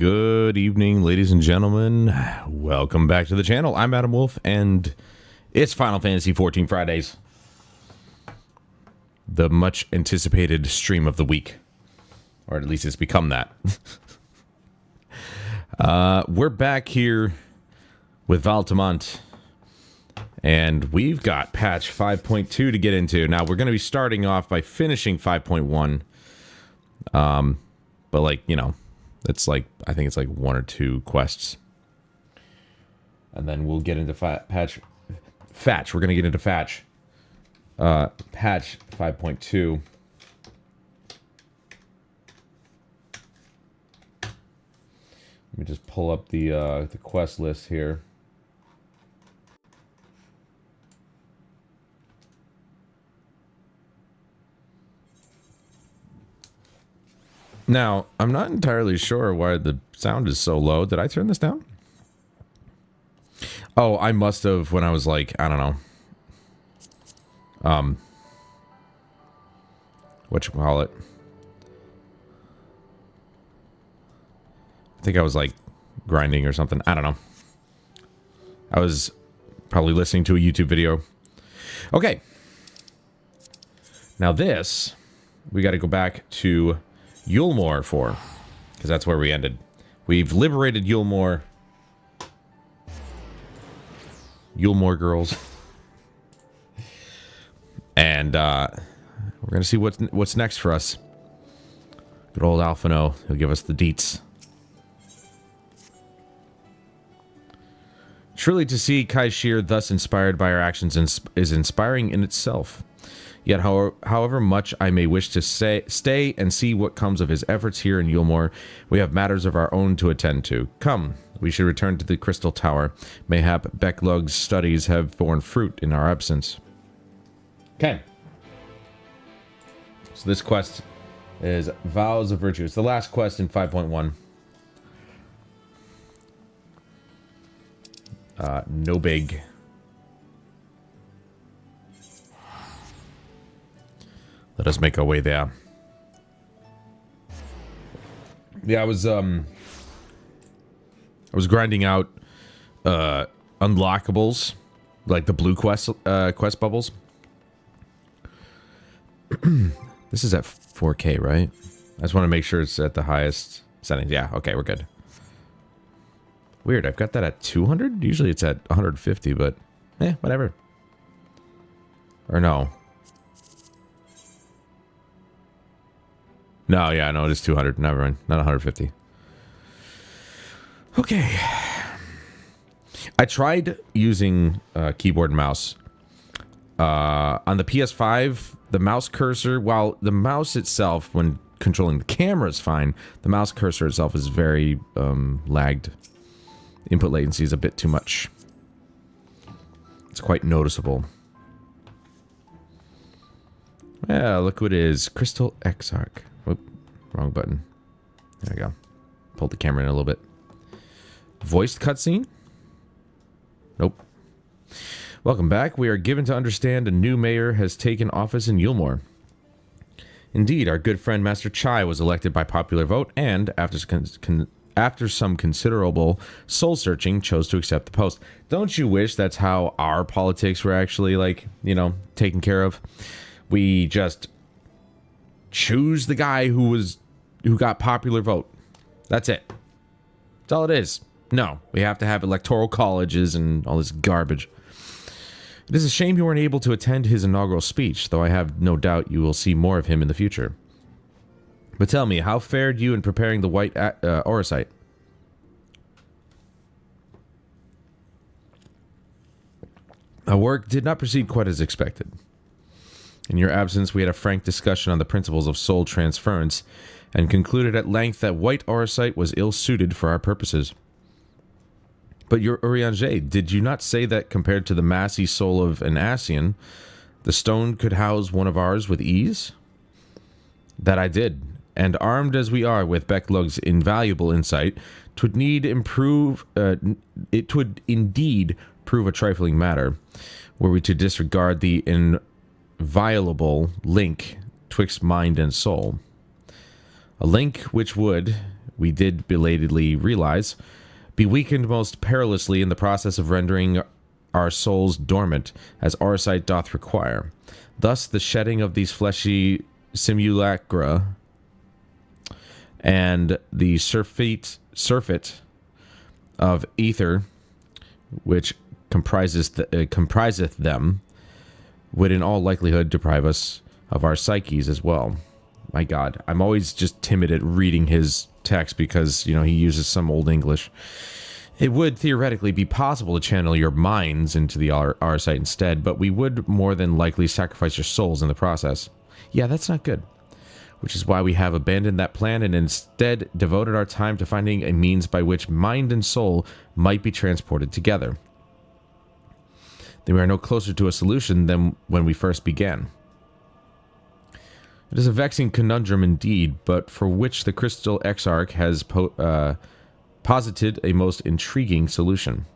Good evening, ladies and gentlemen. Welcome back to the channel. I'm Adam Wolf, and it's Final Fantasy XIV Fridays. The much anticipated stream of the week. Or at least it's become that. We're back here with Valtamont. And we've got patch 5.2 to get into. Now, we're going to be starting off by finishing 5.1. But, like, you know, it's like, I think it's like 1 or 2 quests. And then we'll get into patch. We're going to get into patch 5.2. Let me just pull up the quest list here. Now, I'm not entirely sure why the sound is so low. Did I turn this down? Oh, I must have when I was like, I don't know. Whatchamacallit? I think I was like grinding or something. I don't know. I was probably listening to a YouTube video. Okay. Now this, we got to go back to Yulmore for, because that's where we ended. We've liberated Yulmore. Yulmore girls. And we're gonna see what's next for us. Good old Alphino, he'll give us the deets. Truly to see Kaishir thus inspired by our actions is inspiring in itself. Yet, however much I may wish to stay and see what comes of his efforts here in Yulmore, we have matters of our own to attend to. Come, we should return to the Crystal Tower. Mayhap Becklug's studies have borne fruit in our absence. Okay. So this quest is Vows of Virtue. It's the last quest in 5.1. No big. Let us make our way there. Yeah, I was grinding out unlockables, like the blue quest bubbles. This is at 4K, right? I just want to make sure it's at the highest settings. Yeah, okay, we're good. Weird, I've got that at 200? Usually it's at 150, but whatever. Or no. No, yeah, no, it is 200. Never mind. Not 150. Okay. I tried using keyboard and mouse. On the PS5, the mouse cursor, while the mouse itself, when controlling the camera, is fine, the mouse cursor itself is very lagged. Input latency is a bit too much. It's quite noticeable. Yeah, look what it is. Crystal Exarch. Whoop, wrong button. There we go. Pulled the camera in a little bit. Voiced cutscene? Nope. Welcome back. We are given to understand a new mayor has taken office in Yulmore. Indeed, our good friend Master Chai was elected by popular vote and, after some considerable soul-searching, chose to accept the post. Don't you wish that's how our politics were actually, like, you know, taken care of? We just choose the guy who got popular vote. That's it. That's all it is. No, we have to have electoral colleges and all this garbage. It is a shame you weren't able to attend his inaugural speech, though I have no doubt you will see more of him in the future. But tell me, how fared you in preparing the white Orosite? Our work did not proceed quite as expected. In your absence, we had a frank discussion on the principles of soul transference, and concluded at length that white Orosite was ill-suited for our purposes. But your Urianger, did you not say that compared to the massy soul of an Ascian, the stone could house one of ours with ease? That I did, and armed as we are with Becklug's invaluable insight, it would indeed prove a trifling matter, were we to disregard the inviolable link twixt mind and soul. A link which would, we did belatedly realize, be weakened most perilously in the process of rendering our souls dormant, as Arcite doth require. Thus, the shedding of these fleshy simulacra and the surfeit of ether, which compriseth them, would in all likelihood deprive us of our psyches as well. My God, I'm always just timid at reading his text because, you know, he uses some old English. It would theoretically be possible to channel your minds into the Arcite instead, but we would more than likely sacrifice your souls in the process. Yeah, that's not good. Which is why we have abandoned that plan and instead devoted our time to finding a means by which mind and soul might be transported together. Then we are no closer to a solution than when we first began. It is a vexing conundrum indeed, but for which the Crystal Exarch has posited a most intriguing solution.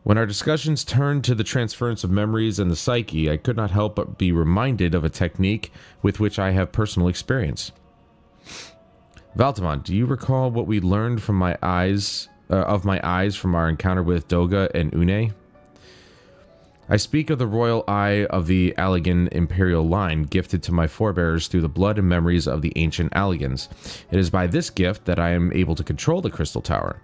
When our discussions turned to the transference of memories and the psyche, I could not help but be reminded of a technique with which I have personal experience. Valtamont, do you recall what we learned from my eyes from our encounter with Doga and Une? I speak of the royal eye of the Allegan imperial line, gifted to my forebears through the blood and memories of the ancient Allegans. It is by this gift that I am able to control the Crystal Tower.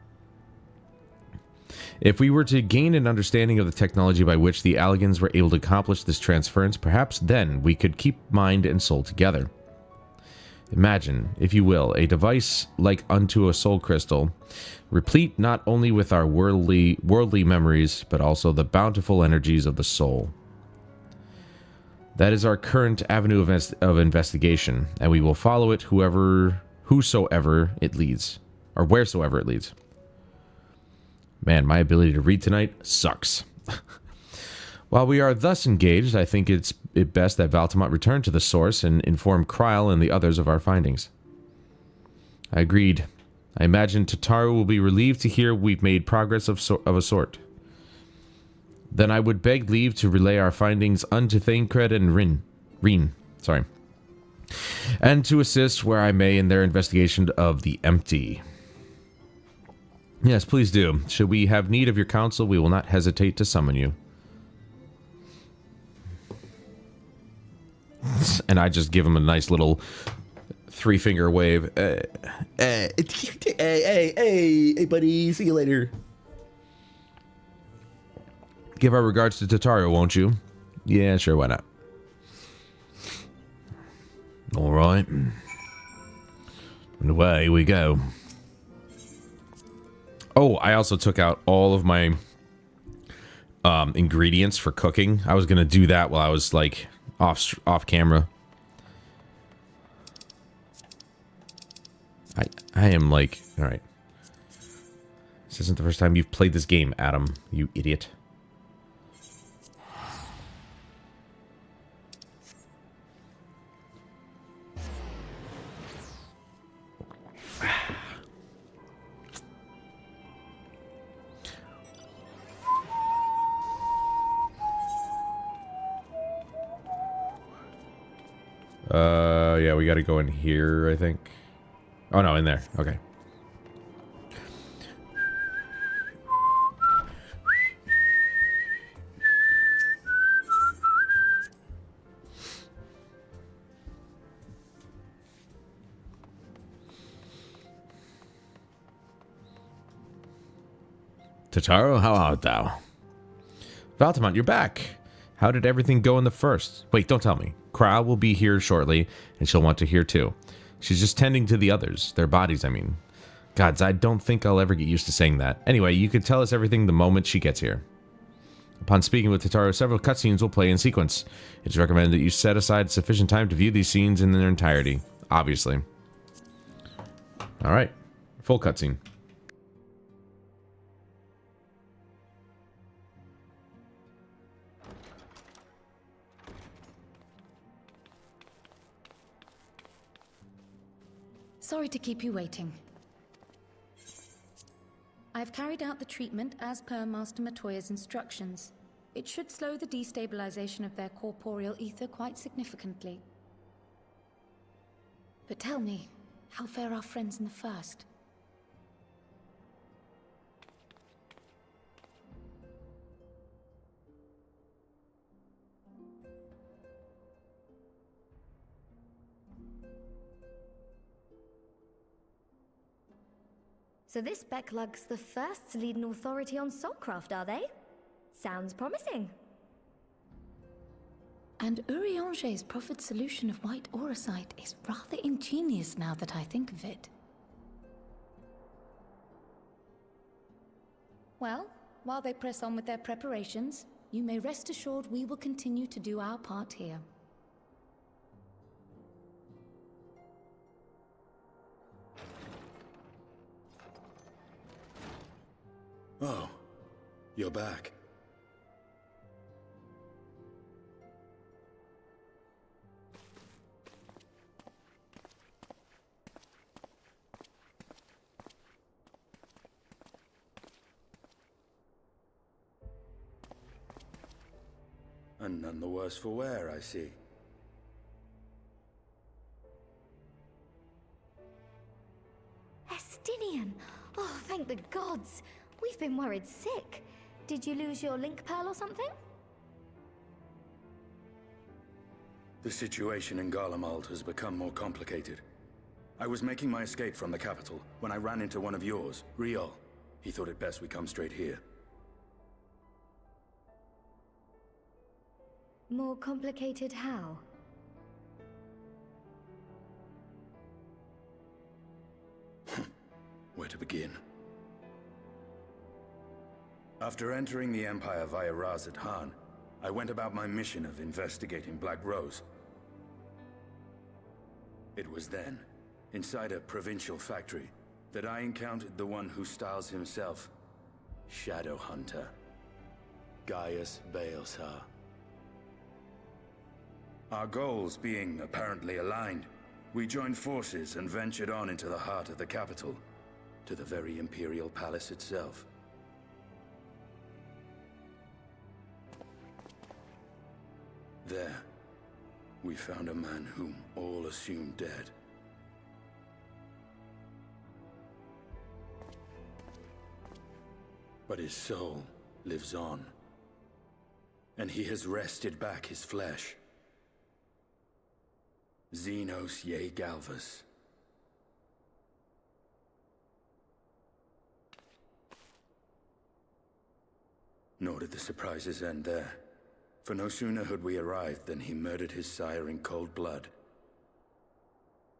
If we were to gain an understanding of the technology by which the Allegans were able to accomplish this transference, perhaps then we could keep mind and soul together. Imagine, if you will, a device like unto a soul crystal, replete not only with our worldly memories, but also the bountiful energies of the soul. That is our current avenue of investigation, and we will follow it whosoever it leads, or wheresoever it leads. Man, my ability to read tonight sucks. While we are thus engaged, I think it's best that Valtamont return to the source and inform Kryl and the others of our findings. I agreed. I imagine Tataru will be relieved to hear we've made progress of a sort. Then I would beg leave to relay our findings unto Thancred and Reen, and to assist where I may in their investigation of the empty. Yes, please do. Should we have need of your counsel, we will not hesitate to summon you. And I just give him a nice little three-finger wave. Hey, buddy, see you later. Give our regards to Tataru, won't you? Yeah, sure, why not? All right. And away we go. Oh, I also took out all of my ingredients for cooking. I was going to do that while I was, like, off camera. I am, like... Alright. This isn't the first time you've played this game, Adam, you idiot. Yeah, we gotta go in here, I think. Oh, no, in there. Okay. Tataru, how art thou? Valtamont, you're back. How did everything go in the first? Wait, don't tell me. Kryl will be here shortly, and she'll want to hear too. She's just tending to the others. Their bodies, I mean. Gods, I don't think I'll ever get used to saying that. Anyway, you could tell us everything the moment she gets here. Upon speaking with Tataru, several cutscenes will play in sequence. It's recommended that you set aside sufficient time to view these scenes in their entirety. Obviously. Alright. Full cutscene. Sorry to keep you waiting. I've carried out the treatment as per Master Matoya's instructions. It should slow the destabilization of their corporeal ether quite significantly. But tell me, how fare our friends in the first? So this Becklug's the first to lead an authority on soulcraft, are they? Sounds promising. And Urianger's proffered solution of white auracite is rather ingenious now that I think of it. Well, while they press on with their preparations, you may rest assured we will continue to do our part here. Oh, you're back. And none the worse for wear, I see. Estinian! Oh, thank the gods! We've been worried sick. Did you lose your link pearl or something? The situation in Garlemald has become more complicated. I was making my escape from the capital when I ran into one of yours, Riol. He thought it best we come straight here. More complicated how? Where to begin? After entering the Empire via Razat Han, I went about my mission of investigating Black Rose. It was then, inside a provincial factory, that I encountered the one who styles himself Shadow Hunter, Gaius Baelsar. Our goals being apparently aligned, we joined forces and ventured on into the heart of the capital, to the very Imperial Palace itself. There, we found a man whom all assumed dead. But his soul lives on, and he has wrested back his flesh. Xenos Ye Galvus. Nor did the surprises end there. For no sooner had we arrived than he murdered his sire in cold blood.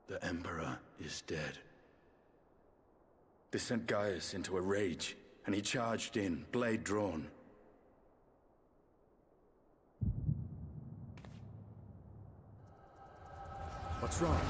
The Emperor is dead. This sent Gaius into a rage, and he charged in, blade drawn. What's wrong?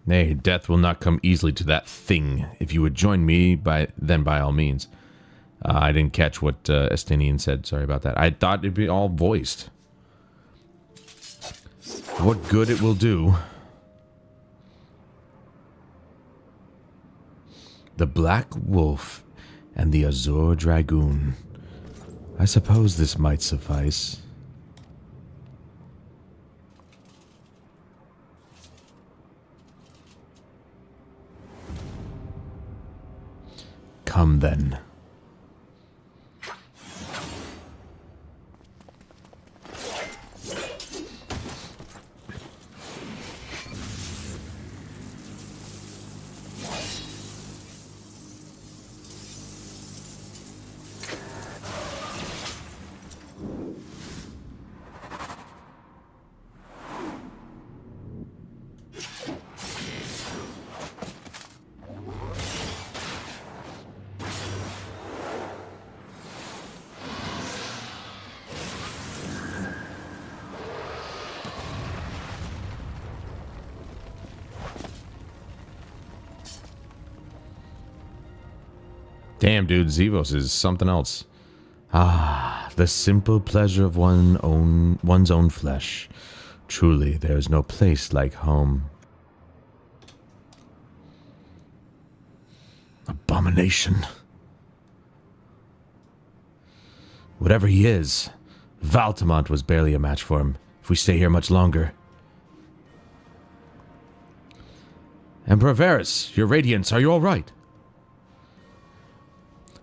Nay, death will not come easily to that thing. If you would join me, then by all means. I didn't catch what Estinian said. Sorry about that. I thought it'd be all voiced. What good it will do. The Black Wolf and the Azure Dragoon. I suppose this might suffice. Come then. damn, dude, Zevos is something else. Ah, the simple pleasure of one's own flesh. Truly, there is no place like home. Abomination. Whatever he is, Valtamont was barely a match for him. If we stay here much longer. Emperor Varys, your radiance, are you all right?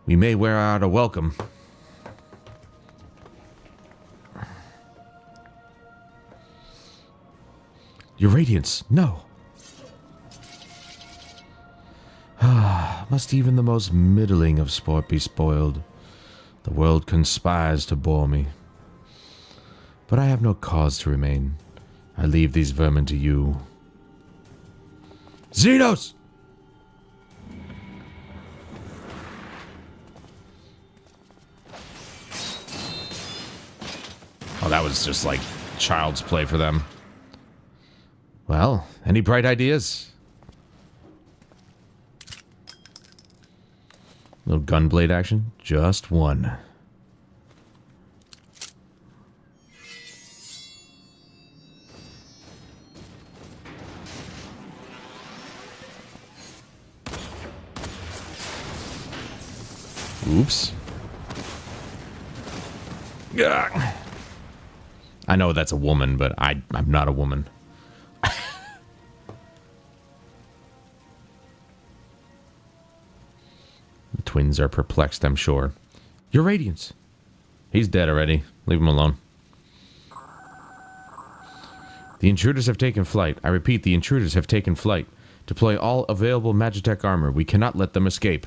We may wear out a welcome. Your radiance, no. Ah, must even the most middling of sport be spoiled. The world conspires to bore me. But I have no cause to remain. I leave these vermin to you. Xenos! Oh, that was just like child's play for them. Well, any bright ideas? Little gunblade action? Just one. Oops. Ugh. I know that's a woman, but I'm not a woman. The twins are perplexed, I'm sure. Your radiance. He's dead already. Leave him alone. The intruders have taken flight. I repeat, the intruders have taken flight. Deploy all available Magitech armor. We cannot let them escape.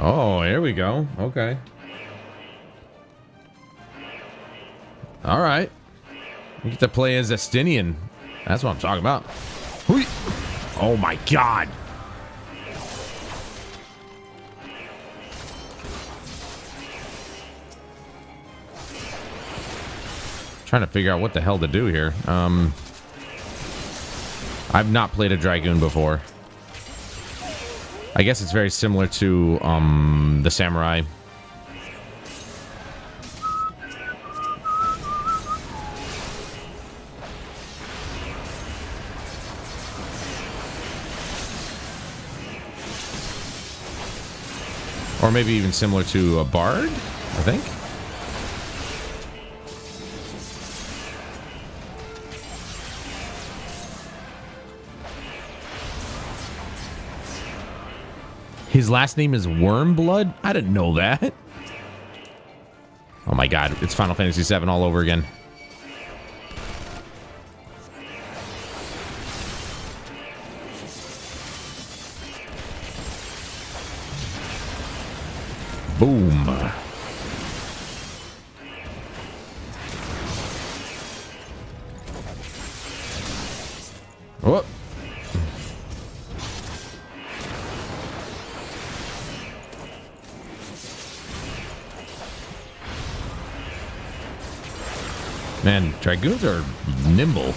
Oh, here we go. Okay. Alright. You get to play as Estinian. That's what I'm talking about. Hui. Oh my god. Trying to figure out what the hell to do here. I've not played a Dragoon before. I guess it's very similar to the Samurai. Or maybe even similar to a Bard, I think. His last name is Wormblood? I didn't know that. Oh my god, it's Final Fantasy VII all over again. Boom. Whoop. Man, Dragoons are nimble.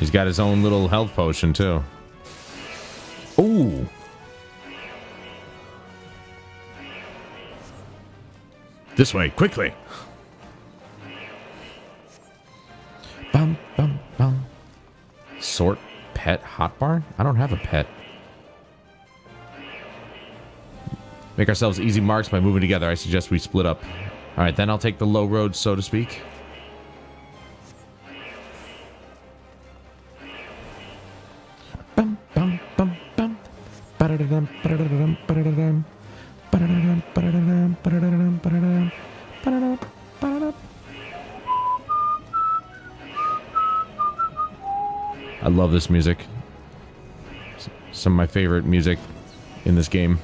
He's got his own little health potion, too. Ooh. This way, quickly. Bum, bum, bum. Sort pet hotbar? I don't have a pet. Make ourselves easy marks by moving together. I suggest we split up. Alright, then I'll take the low road, so to speak. Bum, bum, bum, bum. Ba-da-da-dum, ba-da-da-dum, ba-da-da-dum. Ba-da-da-dum, ba-da-da-dum, ba-da-da-dum, ba-da-da-dum. Ba-da-da, ba-da-da. I love this music. Some of my favorite music in this game.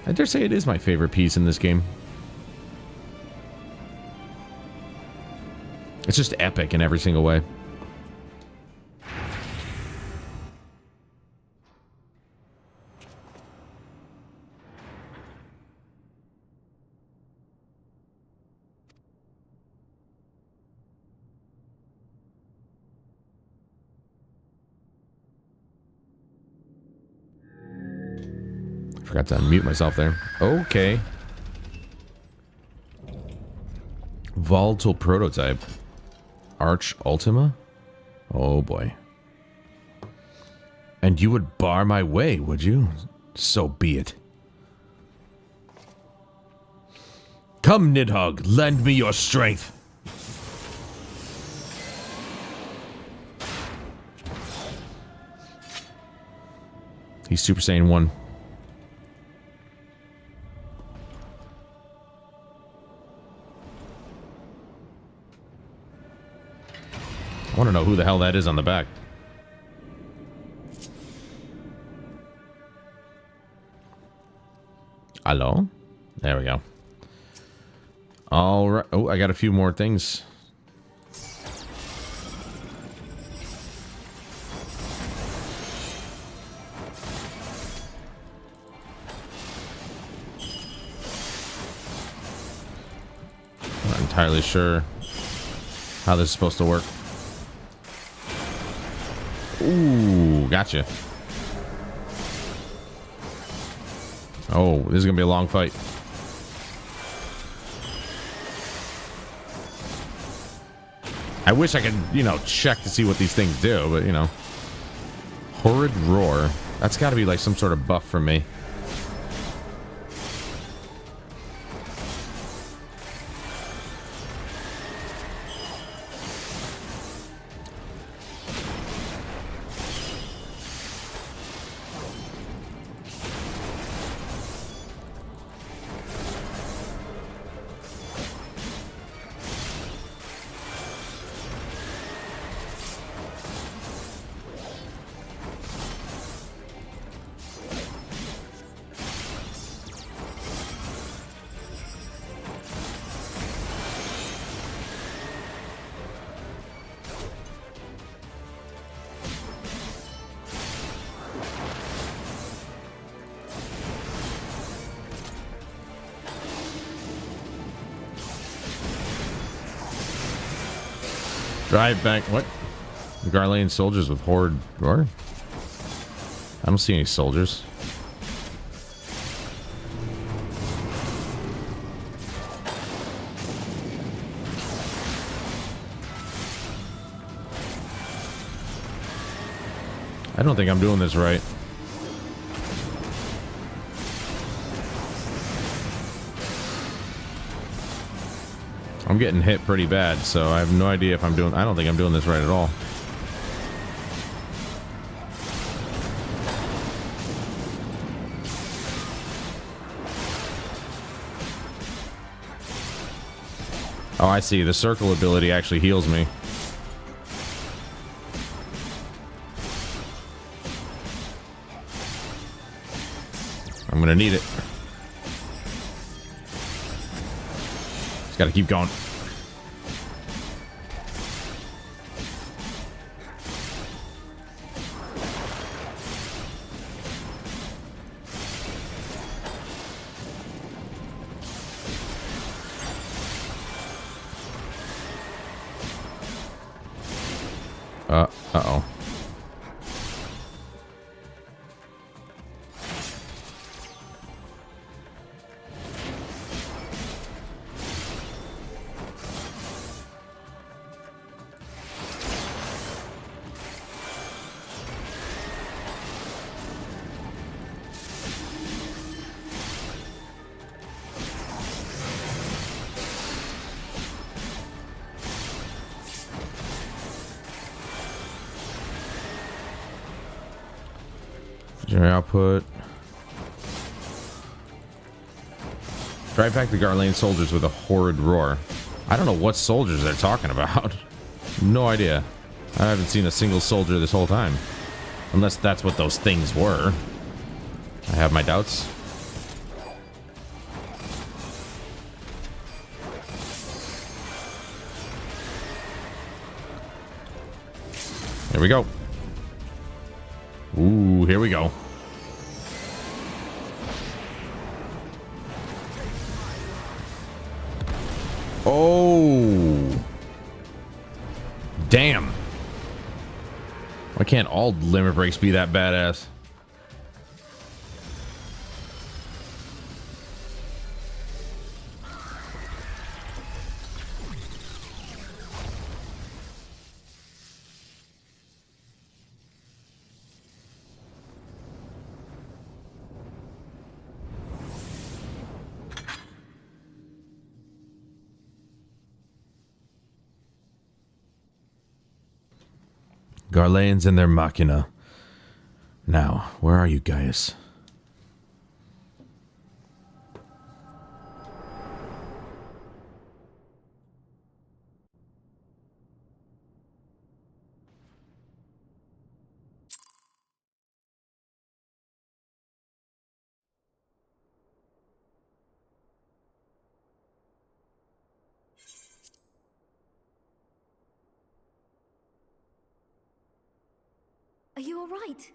I dare say it is my favorite piece in this game. It's just epic in every single way. Forgot to unmute myself there. Okay. Volatile prototype. Arch Ultima? Oh boy. And you would bar my way, would you? So be it. Come, Nidhogg, lend me your strength. He's Super Saiyan 1. I want to know who the hell that is on the back. Hello? There we go. All right. Oh, I got a few more things. Not entirely sure how this is supposed to work. Ooh, gotcha. Oh, this is gonna be a long fight. I wish I could, you know, check to see what these things do, but, you know. Horrid Roar. That's gotta be like some sort of buff for me. Drive back. What? Garlean soldiers with Horde Roar? I don't see any soldiers. I don't think I'm doing this right. I'm getting hit pretty bad, so I have no idea if I'm doing... I don't think I'm doing this right at all. Oh, I see. The circle ability actually heals me. I'm gonna need it. Just gotta keep going. Uh-oh. Output. Drive back the Garlean soldiers with a horrid roar. I don't know what soldiers they're talking about. No idea. I haven't seen a single soldier this whole time. Unless that's what those things were. I have my doubts. Here we go. Ooh, here we go. Oh. Damn. Why can't all limit breaks be that badass? Garleans and their machina. Now, where are you, Gaius? Are you all right?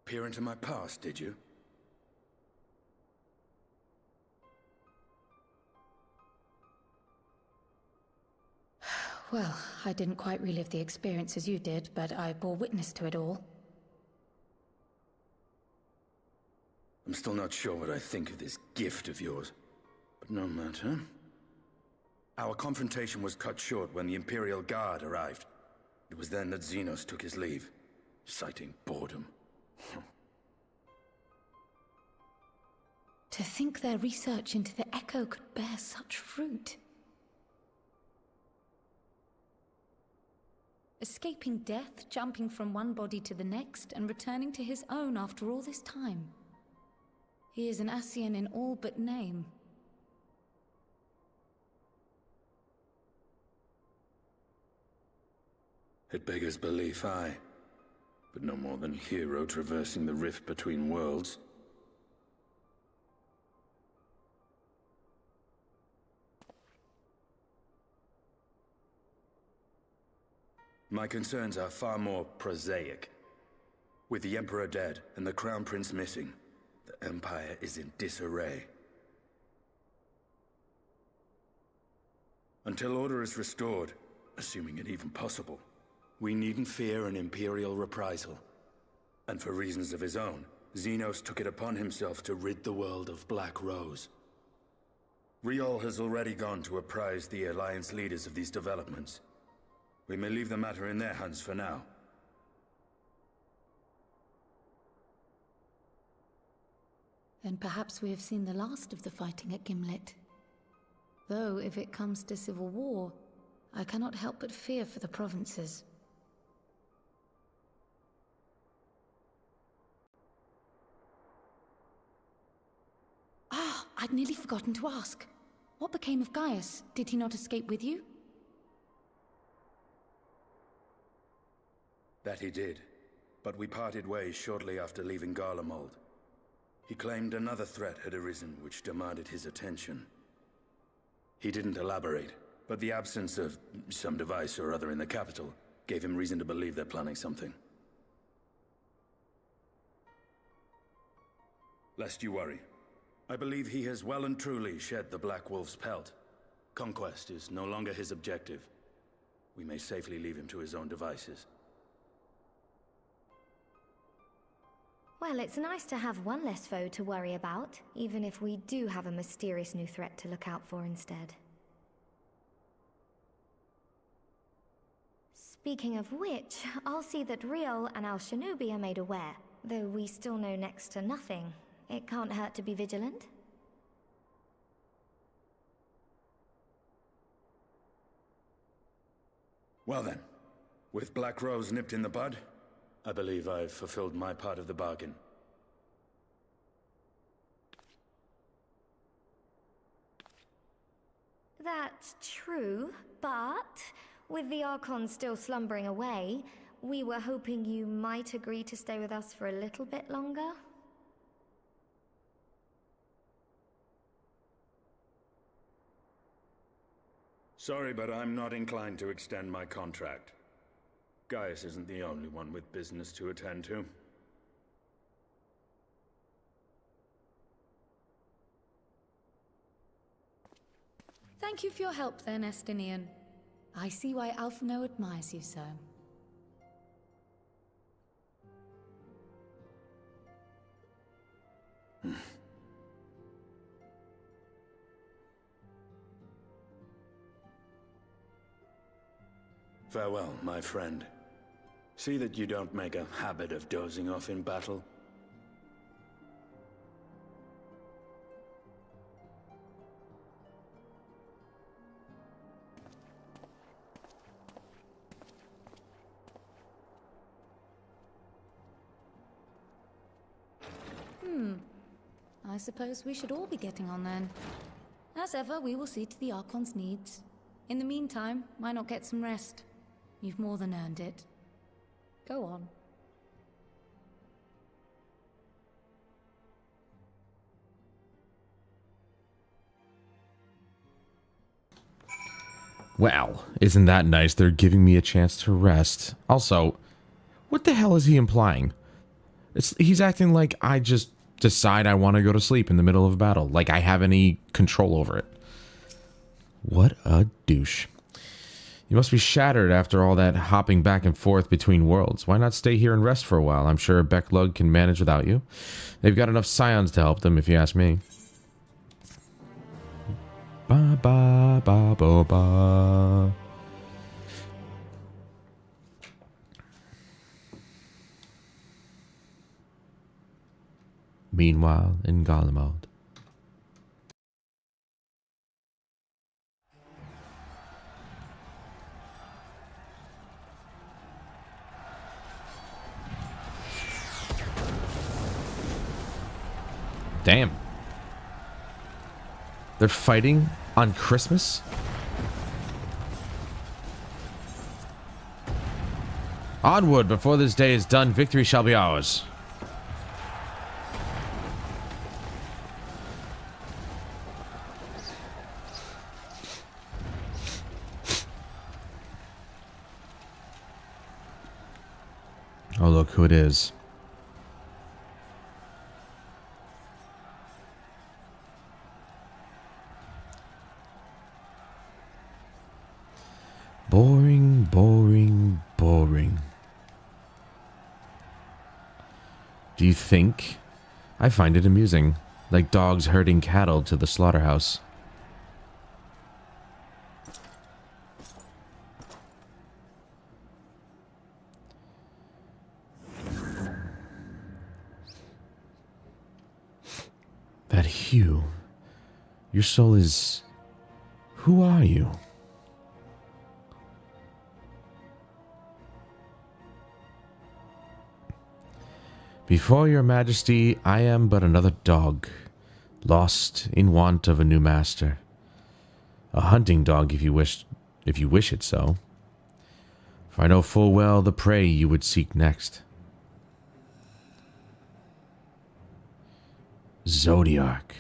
Peer into my past, did you? Well, I didn't quite relive the experience as you did, but I bore witness to it all. I'm still not sure what I think of this gift of yours, but no matter. Our confrontation was cut short when the Imperial Guard arrived. It was then that Xenos took his leave, citing boredom. To think their research into the Echo could bear such fruit. Escaping death, jumping from one body to the next, and returning to his own after all this time. He is an Ascian in all but name. It beggars belief, aye. But no more than a hero traversing the rift between worlds. My concerns are far more prosaic. With the Emperor dead and the Crown Prince missing, the Empire is in disarray. Until order is restored, assuming it even possible, we needn't fear an Imperial reprisal. And for reasons of his own, Xenos took it upon himself to rid the world of Black Rose. Riol has already gone to apprise the Alliance leaders of these developments. We may leave the matter in their hands for now. Then perhaps we have seen the last of the fighting at Gimlet. Though, if it comes to civil war, I cannot help but fear for the provinces. Ah, I'd nearly forgotten to ask. What became of Gaius? Did he not escape with you? That he did, but we parted ways shortly after leaving Garlemald. He claimed another threat had arisen which demanded his attention. He didn't elaborate, but the absence of some device or other in the capital gave him reason to believe they're planning something. Lest you worry, I believe he has well and truly shed the Black Wolf's pelt. Conquest is no longer his objective. We may safely leave him to his own devices. Well, it's nice to have one less foe to worry about, even if we do have a mysterious new threat to look out for instead. Speaking of which, I'll see that Riol and Al Shinobi are made aware. Though we still know next to nothing, it can't hurt to be vigilant. Well then, with Black Rose nipped in the bud, I believe I've fulfilled my part of the bargain. That's true, but with the Archon still slumbering away, We were hoping you might agree to stay with us for a little bit longer. Sorry, but I'm not inclined to extend my contract. Gaius isn't the only one with business to attend to. Thank you for your help then, Estinian. I see why Alphino admires you so. Farewell, my friend. See that you don't make a habit of dozing off in battle. I suppose we should all be getting on then. As ever, we will see to the Archon's needs. In the meantime, why not get some rest? You've more than earned it. Go on. Well, isn't that nice? They're giving me a chance to rest. Also, what the hell is he implying? He's acting like I just decide I want to go to sleep in the middle of a battle. Like I have any control over it. What a douche. You must be shattered after all that hopping back and forth between worlds. Why not stay here and rest for a while? I'm sure Becklug can manage without you. They've got enough scions to help them, if you ask me. Ba ba ba ba ba. Meanwhile, in Garlemald. Damn. They're fighting on Christmas? Onward, before this day is done, victory shall be ours. Oh, look who it is. Boring, boring, boring. Do you think? I find it amusing, like dogs herding cattle to the slaughterhouse. That hue. Your soul is... Who are you? Before your majesty, I am but another dog, lost in want of a new master. A hunting dog if you wish it so. For I know full well the prey you would seek next. Zodiac.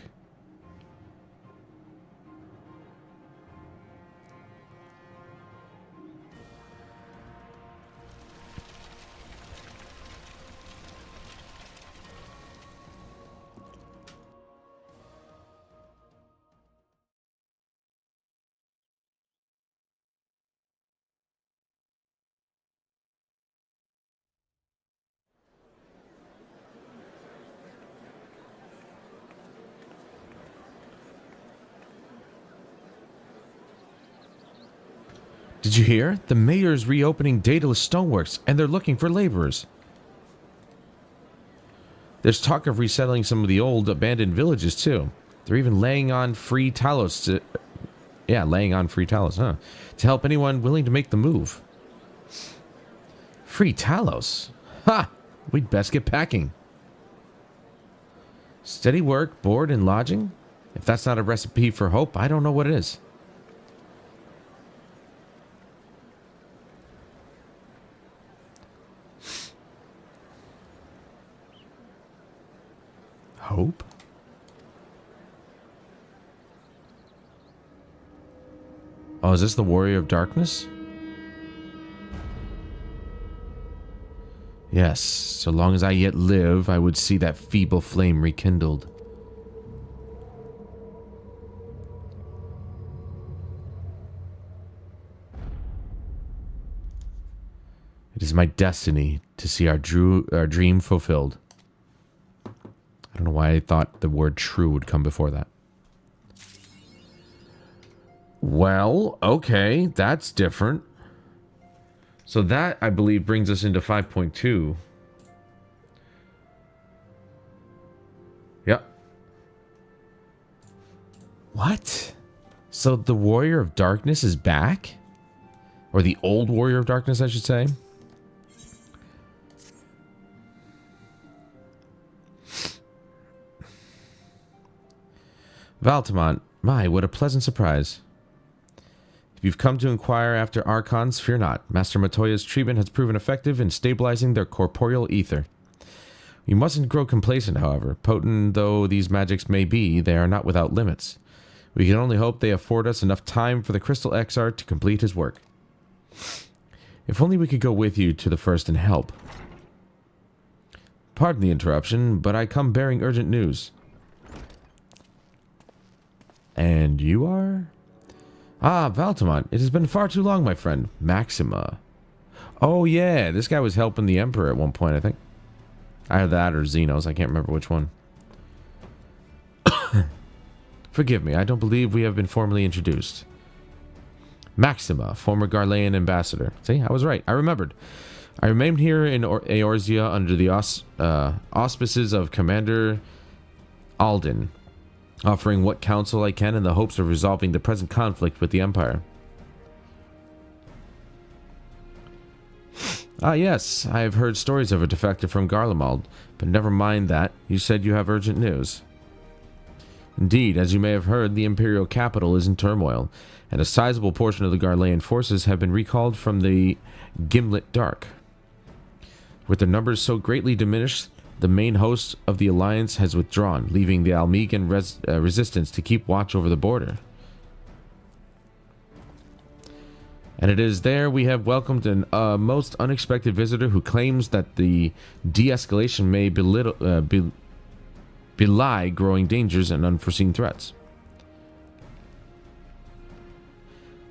Did you hear? The mayor's reopening Daedalus Stoneworks, and they're looking for laborers. There's talk of resettling some of the old abandoned villages, too. They're even laying on free talos to... Yeah, laying on free talos, huh? To help anyone willing to make the move. Free talos? Ha! We'd best get packing. Steady work, board, and lodging? If that's not a recipe for hope, I don't know what it is. Oh, is this the Warrior of Darkness? Yes, so long as I yet live, I would see that feeble flame rekindled. It is my destiny to see our dream fulfilled. I don't know why I thought the word true would come before that. Well, okay, that's different. So that, I believe, brings us into 5.2. Yep. What? So the Warrior of Darkness is back? Or the old Warrior of Darkness, I should say. Valtamont, my, what a pleasant surprise. If you've come to inquire after Archons, fear not. Master Matoya's treatment has proven effective in stabilizing their corporeal ether. You mustn't grow complacent, however. Potent though these magics may be, they are not without limits. We can only hope they afford us enough time for the Crystal XR to complete his work. If only we could go with you to the first and help. Pardon the interruption, but I come bearing urgent news. And you are? Ah, Valtamont, it has been far too long, my friend. Maxima. Oh, yeah, this guy was helping the Emperor at one point, I think. Either that or Xenos, I can't remember which one. Forgive me, I don't believe we have been formally introduced. Maxima, former Garlean ambassador. See, I was right, I remembered. I remained here in Eorzea under the auspices of Commander Alden, offering what counsel I can in the hopes of resolving the present conflict with the Empire. Ah, yes, I have heard stories of a defector from Garlemald, but never mind that. You said you have urgent news. Indeed, as you may have heard, the Imperial capital is in turmoil, and a sizable portion of the Garlean forces have been recalled from the Gimlet Dark. With their numbers so greatly diminished, the main host of the Alliance has withdrawn, leaving the Almegan resistance to keep watch over the border. And it is there we have welcomed a most unexpected visitor who claims that the de-escalation may belie growing dangers and unforeseen threats.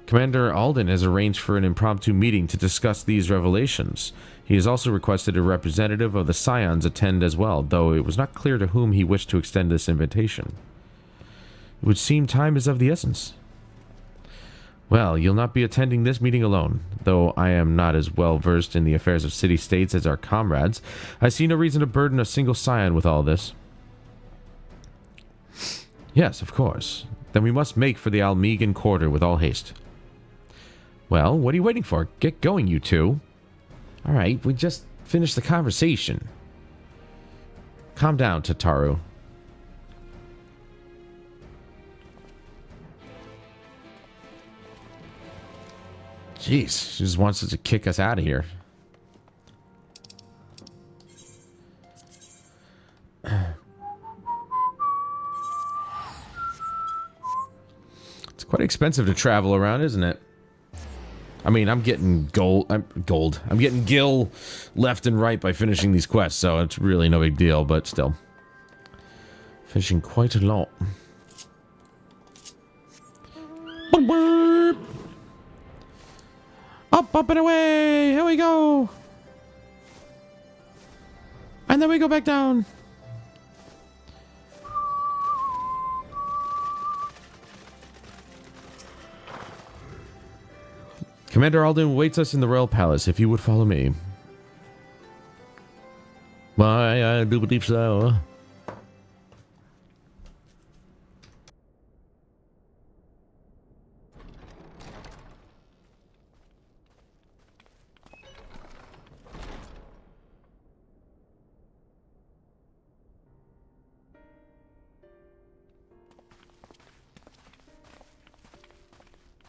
Commander Alden has arranged for an impromptu meeting to discuss these revelations. He has also requested a representative of the Scions attend as well, though it was not clear to whom he wished to extend this invitation. It would seem time is of the essence. Well, you'll not be attending this meeting alone. Though I am not as well versed in the affairs of city-states as our comrades, I see no reason to burden a single Scion with all this. Yes, of course. Then we must make for the Almegan quarter with all haste. Well, what are you waiting for? Get going, you two. Alright, we just finished the conversation. Calm down, Tataru. Jeez, she just wants us to kick us out of here. It's quite expensive to travel around, isn't it? I mean, I'm getting I'm getting gil left and right by finishing these quests, so it's really no big deal, but still. Fishing quite a lot. Up and away! Here we go! And then we go back down. Commander Alden waits us in the Royal Palace, if you would follow me. Why, I do believe so.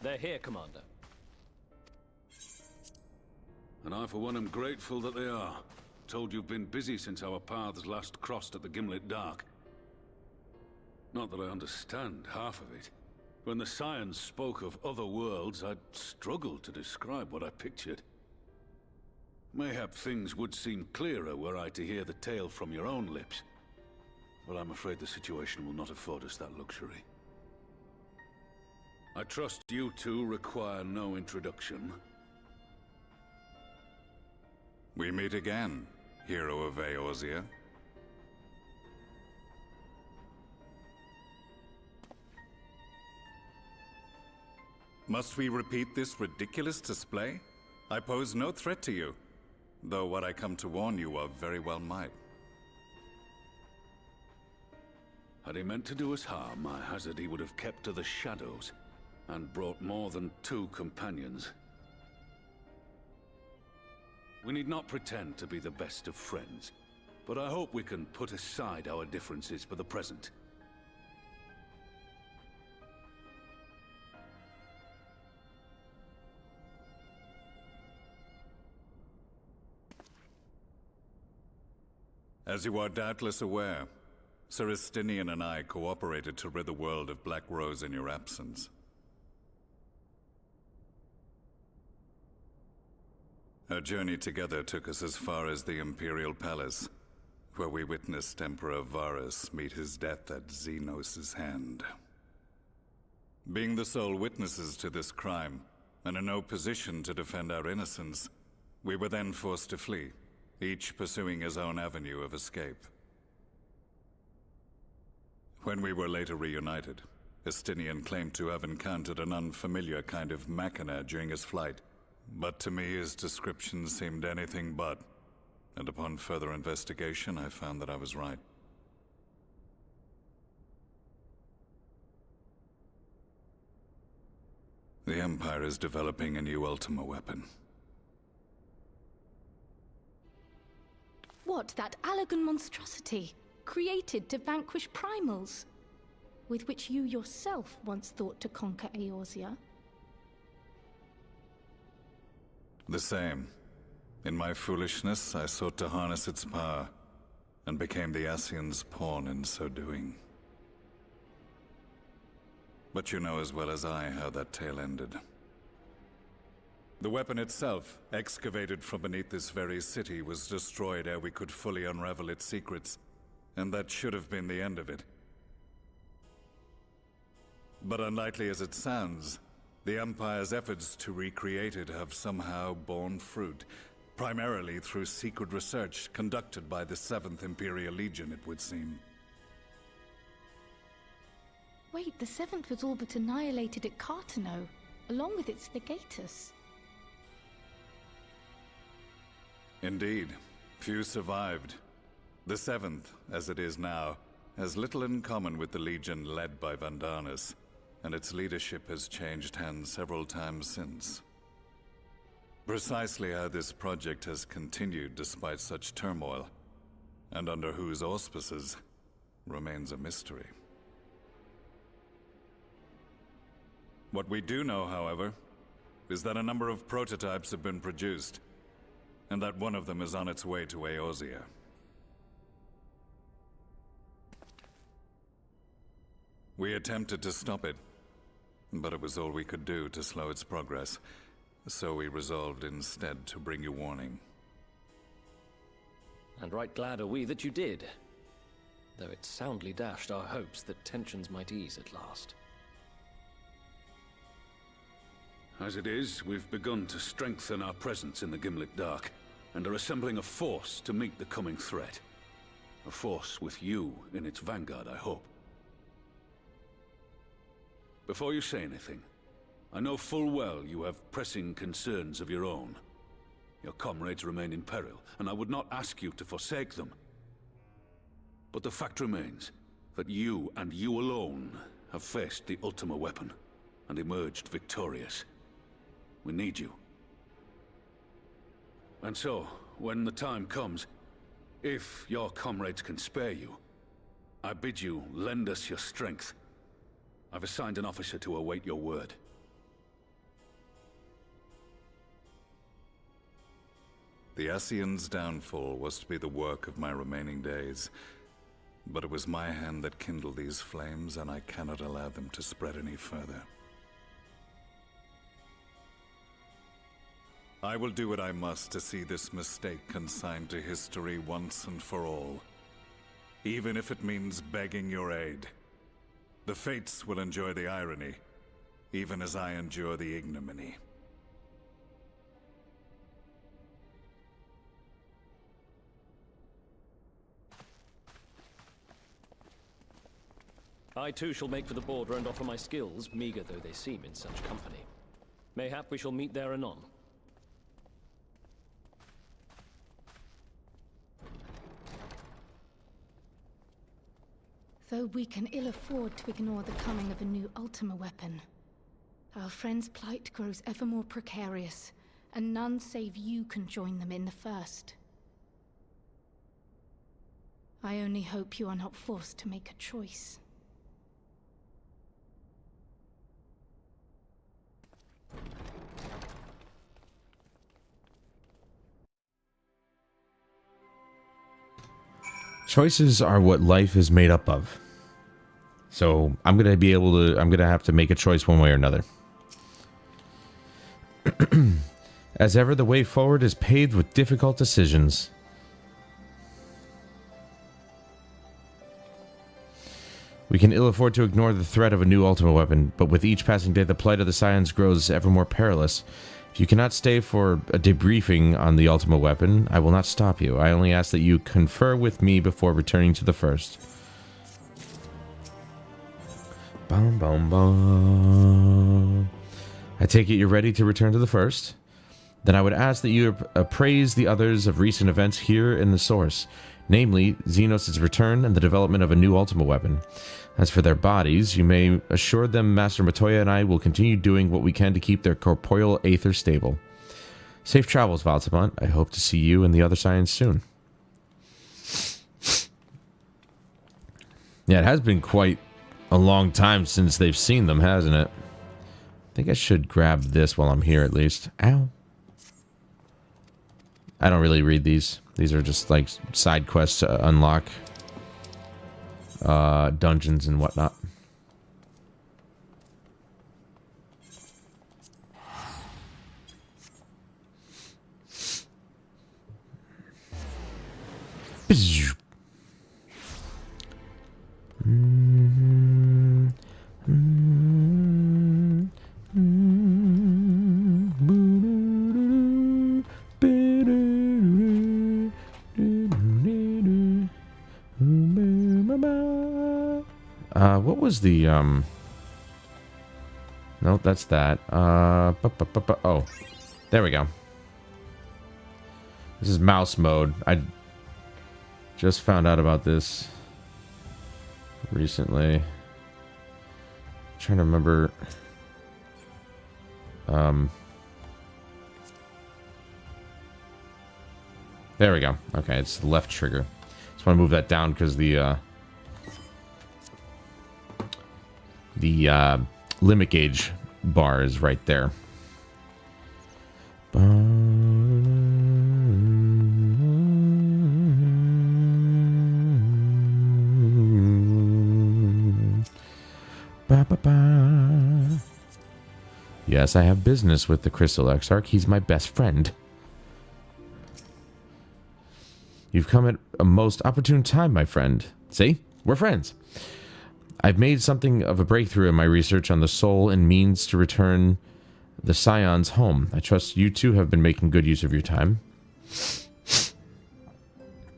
They're here, Commander. And I, for one, am grateful that they are. Told you've been busy since our paths last crossed at the Gimlet Dark. Not that I understand half of it. When the science spoke of other worlds, I'd struggled to describe what I pictured. Mayhap things would seem clearer were I to hear the tale from your own lips. But I'm afraid the situation will not afford us that luxury. I trust you two require no introduction. We meet again, hero of Eorzea. Must we repeat this ridiculous display? I pose no threat to you, though what I come to warn you of very well might. Had he meant to do us harm, I hazard he would have kept to the shadows, and brought more than 2 companions. We need not pretend to be the best of friends, but I hope we can put aside our differences for the present. As you are doubtless aware, Sir Estinian and I cooperated to rid the world of Black Rose in your absence. Our journey together took us as far as the Imperial Palace, where we witnessed Emperor Varus meet his death at Xenos' hand. Being the sole witnesses to this crime, and in no position to defend our innocence, we were then forced to flee, each pursuing his own avenue of escape. When we were later reunited, Estinian claimed to have encountered an unfamiliar kind of machina during his flight, but to me his description seemed anything but, and upon further investigation I found that I was right. The Empire is developing a new Ultima weapon. What, that Allagan monstrosity, created to vanquish primals, with which you yourself once thought to conquer Eorzea? The same. In my foolishness, I sought to harness its power, and became the Ascian's pawn in so doing. But you know as well as I how that tale ended. The weapon itself, excavated from beneath this very city, was destroyed ere we could fully unravel its secrets, and that should have been the end of it. But unlikely as it sounds, the Empire's efforts to recreate it have somehow borne fruit, primarily through secret research conducted by the 7th Imperial Legion, it would seem. Wait, the 7th was all but annihilated at Cartano, along with its legatus. Indeed, few survived. The 7th, as it is now, has little in common with the Legion led by Vandanis, and its leadership has changed hands several times since. Precisely how this project has continued despite such turmoil, and under whose auspices, remains a mystery. What we do know, however, is that a number of prototypes have been produced, and that one of them is on its way to Eorzea. We attempted to stop it, but it was all we could do to slow its progress, so we resolved instead to bring you warning. And right glad are we that you did, though it soundly dashed our hopes that tensions might ease at last. As it is, we've begun to strengthen our presence in the Gimlet Dark, and are assembling a force to meet the coming threat. A force with you in its vanguard, I hope. Before you say anything, I know full well you have pressing concerns of your own. Your comrades remain in peril, and I would not ask you to forsake them. But the fact remains that you and you alone have faced the Ultima weapon, and emerged victorious. We need you. And so, when the time comes, if your comrades can spare you, I bid you lend us your strength. I've assigned an officer to await your word. The Ascian's downfall was to be the work of my remaining days, but it was my hand that kindled these flames, and I cannot allow them to spread any further. I will do what I must to see this mistake consigned to history once and for all, even if it means begging your aid. The fates will enjoy the irony, even as I endure the ignominy. I too shall make for the border and offer my skills, meager though they seem in such company. Mayhap we shall meet there anon. Though we can ill afford to ignore the coming of a new Ultima weapon, our friends' plight grows ever more precarious, and none save you can join them in the first. I only hope you are not forced to make a choice. Choices are what life is made up of. So I'm going to have to make a choice one way or another. As ever, the way forward is paved with difficult decisions. We can ill afford to ignore the threat of a new Ultima weapon, but with each passing day the plight of the Scions grows ever more perilous. If you cannot stay for a debriefing on the Ultima weapon, I will not stop you. I only ask that you confer with me before returning to the first. Bum, bum, bum. I take it you're ready to return to the first? Then I would ask that you appraise the others of recent events here in the source, namely Xenos' return and the development of a new Ultima weapon. As for their bodies, you may assure them Master Matoya and I will continue doing what we can to keep their corporeal aether stable. Safe travels, Valtamont. I hope to see you and the other Scions soon. Yeah, it has been quite a long time since they've seen them, hasn't it? I think I should grab this while I'm here at least. Ow. I don't really read these. These are just like side quests to unlock dungeons and whatnot. What was the, no, that's that. Oh, there we go. This is mouse mode. I just found out about this recently. I'm trying to remember. There we go. Okay, it's the left trigger. Just want to move that down because the limit gauge bar is right there. Yes, I have business with the Crystal Exarch. He's my best friend. You've come at a most opportune time, my friend. See? We're friends. I've made something of a breakthrough in my research on the soul and means to return the Scions home. I trust you too have been making good use of your time.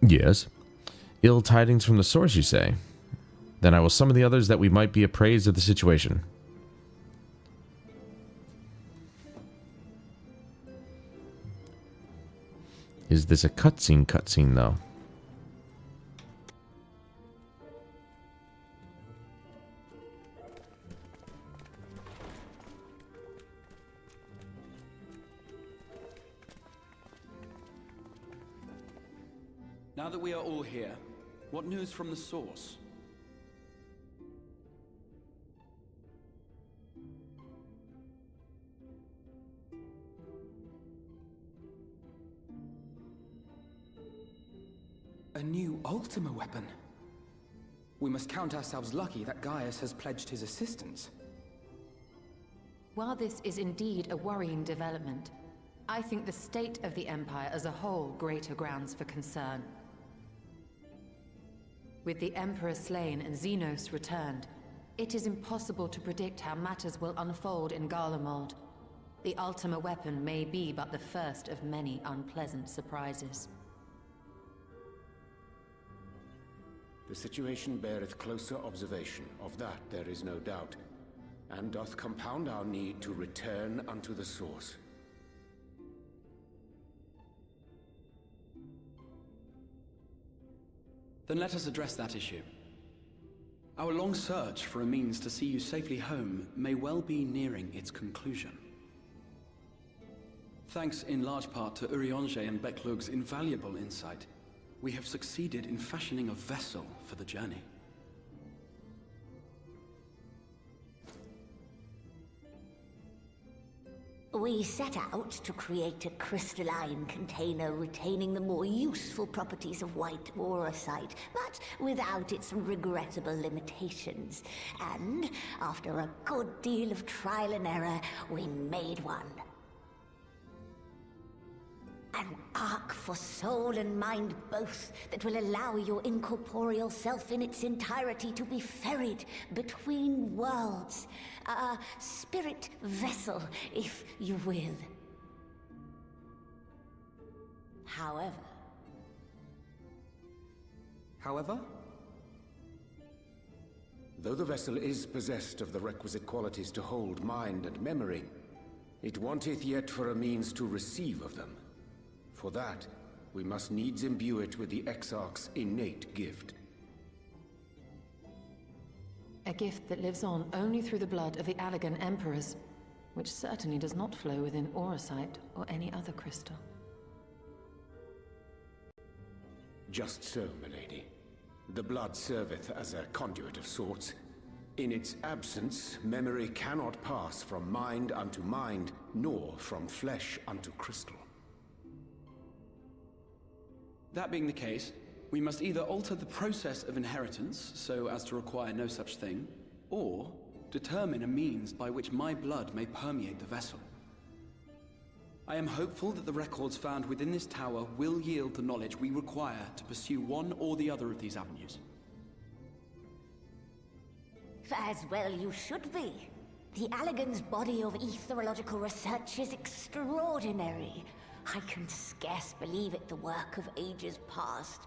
Yes. Ill tidings from the source, you say? Then I will summon the others that we might be appraised of the situation. Is this a cutscene though? Now that we are all here, what news from the source? A new Ultima weapon? We must count ourselves lucky that Gaius has pledged his assistance. While this is indeed a worrying development, I think the state of the Empire as a whole greater grounds for concern. With the Emperor slain and Xenos returned, it is impossible to predict how matters will unfold in Garlemald. The Ultima weapon may be but the first of many unpleasant surprises. The situation beareth closer observation, of that there is no doubt, and doth compound our need to return unto the source. Then let us address that issue. Our long search for a means to see you safely home may well be nearing its conclusion. Thanks in large part to Urianger and Beklug's invaluable insight, we have succeeded in fashioning a vessel for the journey. We set out to create a crystalline container retaining the more useful properties of white aurosite, but without its regrettable limitations. And, after a good deal of trial and error, we made one. An ark for soul and mind both, that will allow your incorporeal self in its entirety to be ferried between worlds. A spirit vessel, if you will. However... Though the vessel is possessed of the requisite qualities to hold mind and memory, it wanteth yet for a means to receive of them. For that, we must needs imbue it with the Exarch's innate gift. A gift that lives on only through the blood of the Allagan Emperors, which certainly does not flow within aurosite or any other crystal. Just so, milady. The blood serveth as a conduit of sorts. In its absence, memory cannot pass from mind unto mind, nor from flesh unto crystal. That being the case, we must either alter the process of inheritance so as to require no such thing, or determine a means by which my blood may permeate the vessel. I am hopeful that the records found within this tower will yield the knowledge we require to pursue one or the other of these avenues. As well you should be. The Allagan's body of etherological research is extraordinary. I can scarce believe it the work of ages past.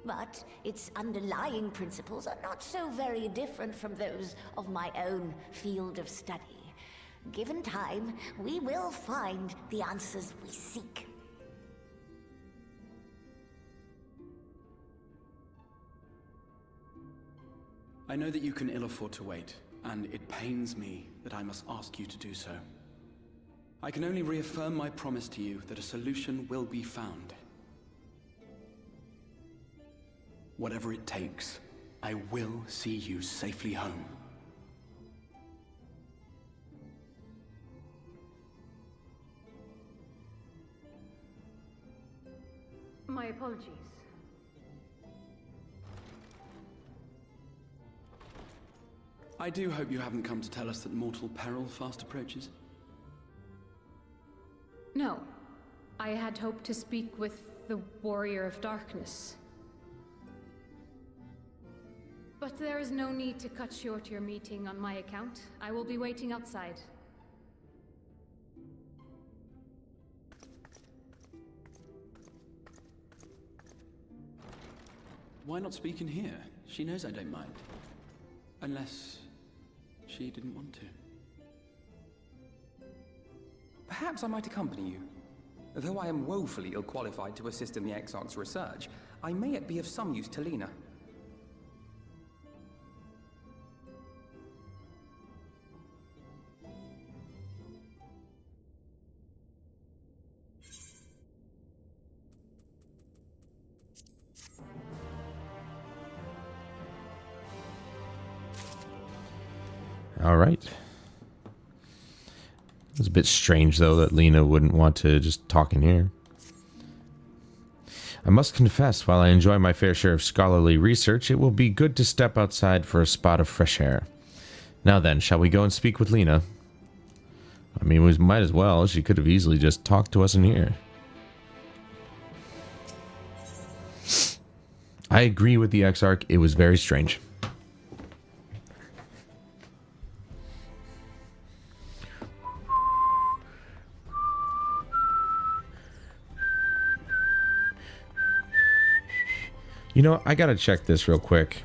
But its underlying principles are not so very different from those of my own field of study. Given time, we will find the answers we seek. I know that you can ill afford to wait, and it pains me that I must ask you to do so. I can only reaffirm my promise to you that a solution will be found. Whatever it takes, I will see you safely home. My apologies. I do hope you haven't come to tell us that mortal peril fast approaches. No. I had hoped to speak with the Warrior of Darkness. But there is no need to cut short your meeting on my account. I will be waiting outside. Why not speak in here? She knows I don't mind. Unless she didn't want to. Perhaps I might accompany you. Though I am woefully ill-qualified to assist in the Exarch's research, I may yet be of some use to Lena. All right. It's a bit strange, though, that Lena wouldn't want to just talk in here. I must confess, while I enjoy my fair share of scholarly research, it will be good to step outside for a spot of fresh air. Now then, shall we go and speak with Lena? I mean, we might as well. She could have easily just talked to us in here. I agree with the Exarch. It was very strange. You know, I gotta check this real quick.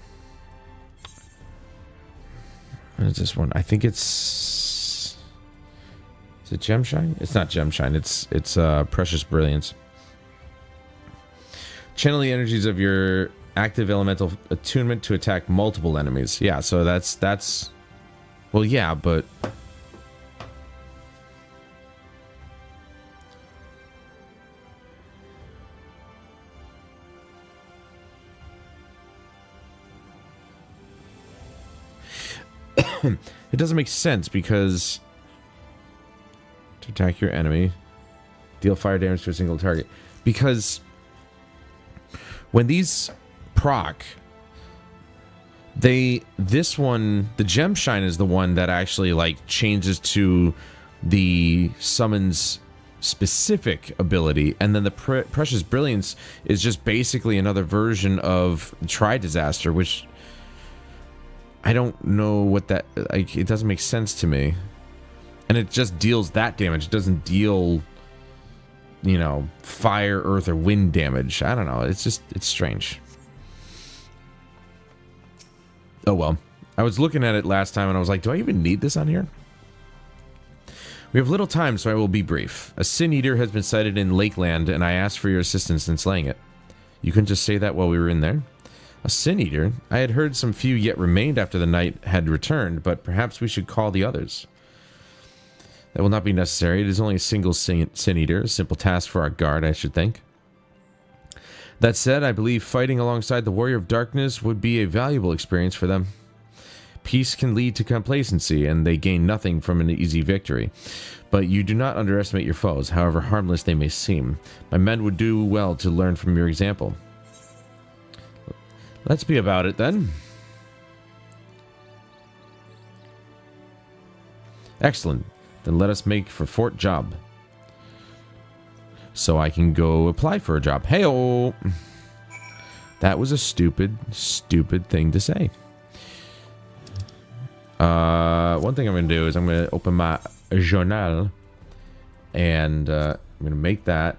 What is this one? I think it's... Is it Gemshine? It's not Gemshine. It's Precious Brilliance. Channel the energies of your active elemental attunement to attack multiple enemies. Yeah, so that's... Well, yeah, but... It doesn't make sense because to attack your enemy, deal fire damage to a single target. Because when these proc, this one, the Gemshine is the one that actually like changes to the summons specific ability, and then the Precious Brilliance is just basically another version of Tri-Disaster, which I don't know what that, like, it doesn't make sense to me. And it just deals that damage. It doesn't deal, you know, fire, earth, or wind damage. I don't know. It's just, it's strange. Oh well. I was looking at it last time and I was like, do I even need this on here? We have little time, so I will be brief. A Sin Eater has been sighted in Lakeland, and I asked for your assistance in slaying it. You couldn't just say that while we were in there? A Sin Eater? I had heard some few yet remained after the knight had returned, but perhaps we should call the others. That will not be necessary. It is only a single Sin Eater, a simple task for our guard, I should think. That said, I believe fighting alongside the Warrior of Darkness would be a valuable experience for them. Peace can lead to complacency, and they gain nothing from an easy victory. But you do not underestimate your foes, however harmless they may seem. My men would do well to learn from your example. Let's be about it, then. Excellent. Then let us make for Fort Job. So I can go apply for a job. Hey-oh! That was a stupid, stupid thing to say. One thing I'm going to do is I'm going to open my journal. And I'm going to make that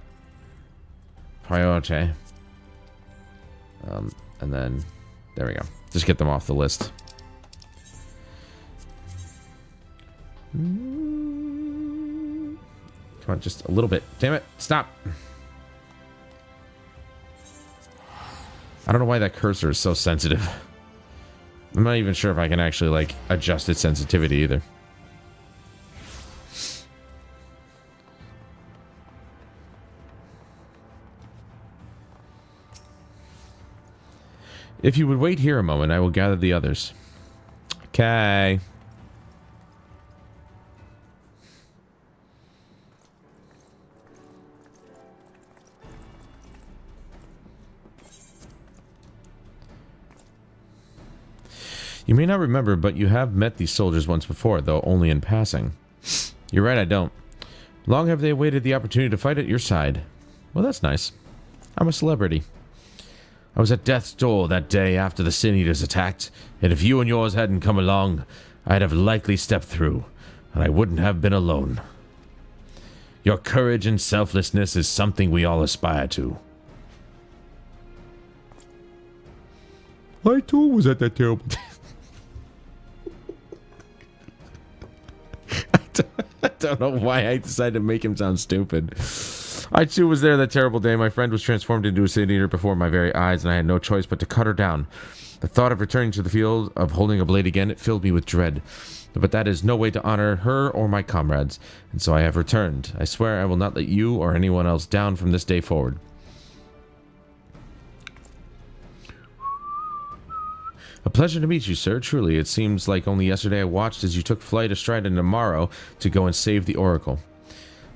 priority. And then, there we go. Just get them off the list. Come on, just a little bit. Damn it, stop. I don't know why that cursor is so sensitive. I'm not even sure if I can actually, like, adjust its sensitivity either. If you would wait here a moment, I will gather the others. Okay. You may not remember, but you have met these soldiers once before, though only in passing. You're right, I don't. Long have they awaited the opportunity to fight at your side. Well, that's nice. I'm a celebrity. I was at death's door that day after the Sin Eaters attacked, and if you and yours hadn't come along, I'd have likely stepped through, and I wouldn't have been alone. Your courage and selflessness is something we all aspire to. I too was at that terrible day. I don't know why I decided to make him sound stupid. I too was there that terrible day. My friend was transformed into a Sin Eater before my very eyes, and I had no choice but to cut her down. The thought of returning to the field, of holding a blade again, it filled me with dread. But that is no way to honor her or my comrades, and so I have returned. I swear I will not let you or anyone else down from this day forward. A pleasure to meet you, sir. Truly, it seems like only yesterday I watched as you took flight astride of Namaro to go and save the Oracle.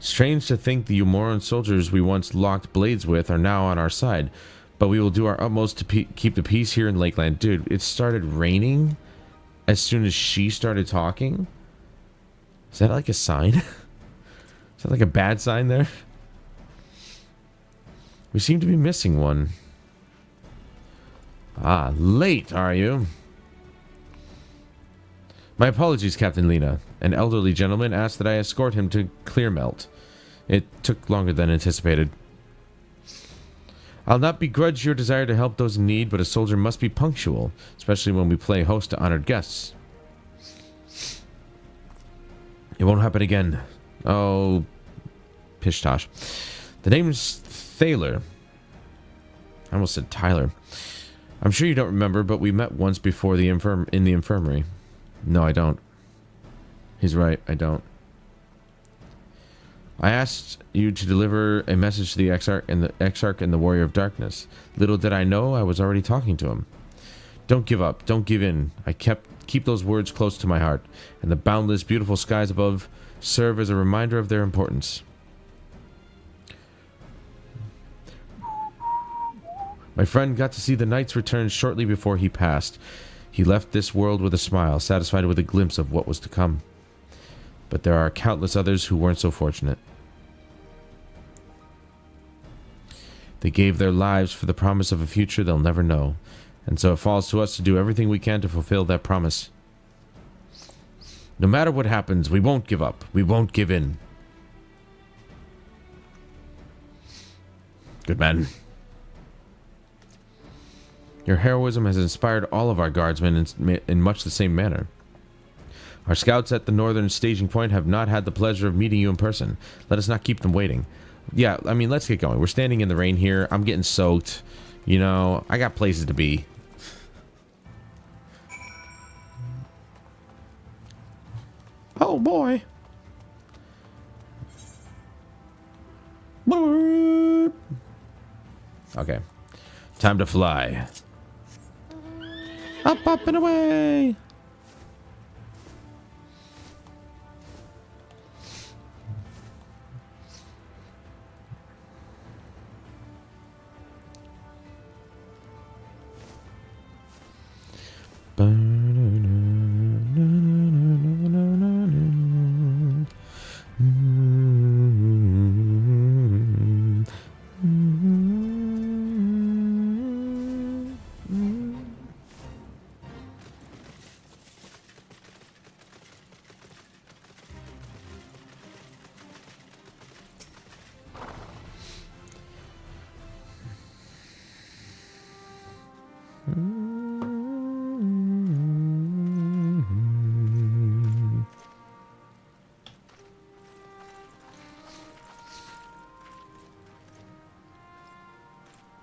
Strange to think the Umoran soldiers we once locked blades with are now on our side, but we will do our utmost to keep the peace here in Lakeland. Dude, it started raining as soon as she started talking. Is that like a sign? Is that like a bad sign there? We seem to be missing one. Ah, late, are you? My apologies, Captain Lena. An elderly gentleman asked that I escort him to Clearmelt. It took longer than anticipated. I'll not begrudge your desire to help those in need, but a soldier must be punctual, especially when we play host to honored guests. It won't happen again. Oh, pish-tosh. The name's Thaler. I almost said Tyler. I'm sure you don't remember, but we met once before in the infirmary. No, I don't. He's right, I don't. I asked you to deliver a message to the Exarch and the Warrior of Darkness. Little did I know I was already talking to him. Don't give up, don't give in. I keep those words close to my heart, and the boundless, beautiful skies above serve as a reminder of their importance. My friend got to see the knight's return shortly before he passed. He left this world with a smile, satisfied with a glimpse of what was to come. But there are countless others who weren't so fortunate. They gave their lives for the promise of a future they'll never know, and so it falls to us to do everything we can to fulfill that promise. No matter what happens, we won't give up. We won't give in. Good man. Your heroism has inspired all of our guardsmen in much the same manner. Our scouts at the northern staging point have not had the pleasure of meeting you in person. Let us not keep them waiting. Yeah, I mean, let's get going. We're standing in the rain here. I'm getting soaked. You know, I got places to be. Oh, boy. Okay. Time to fly. Up, up, and away!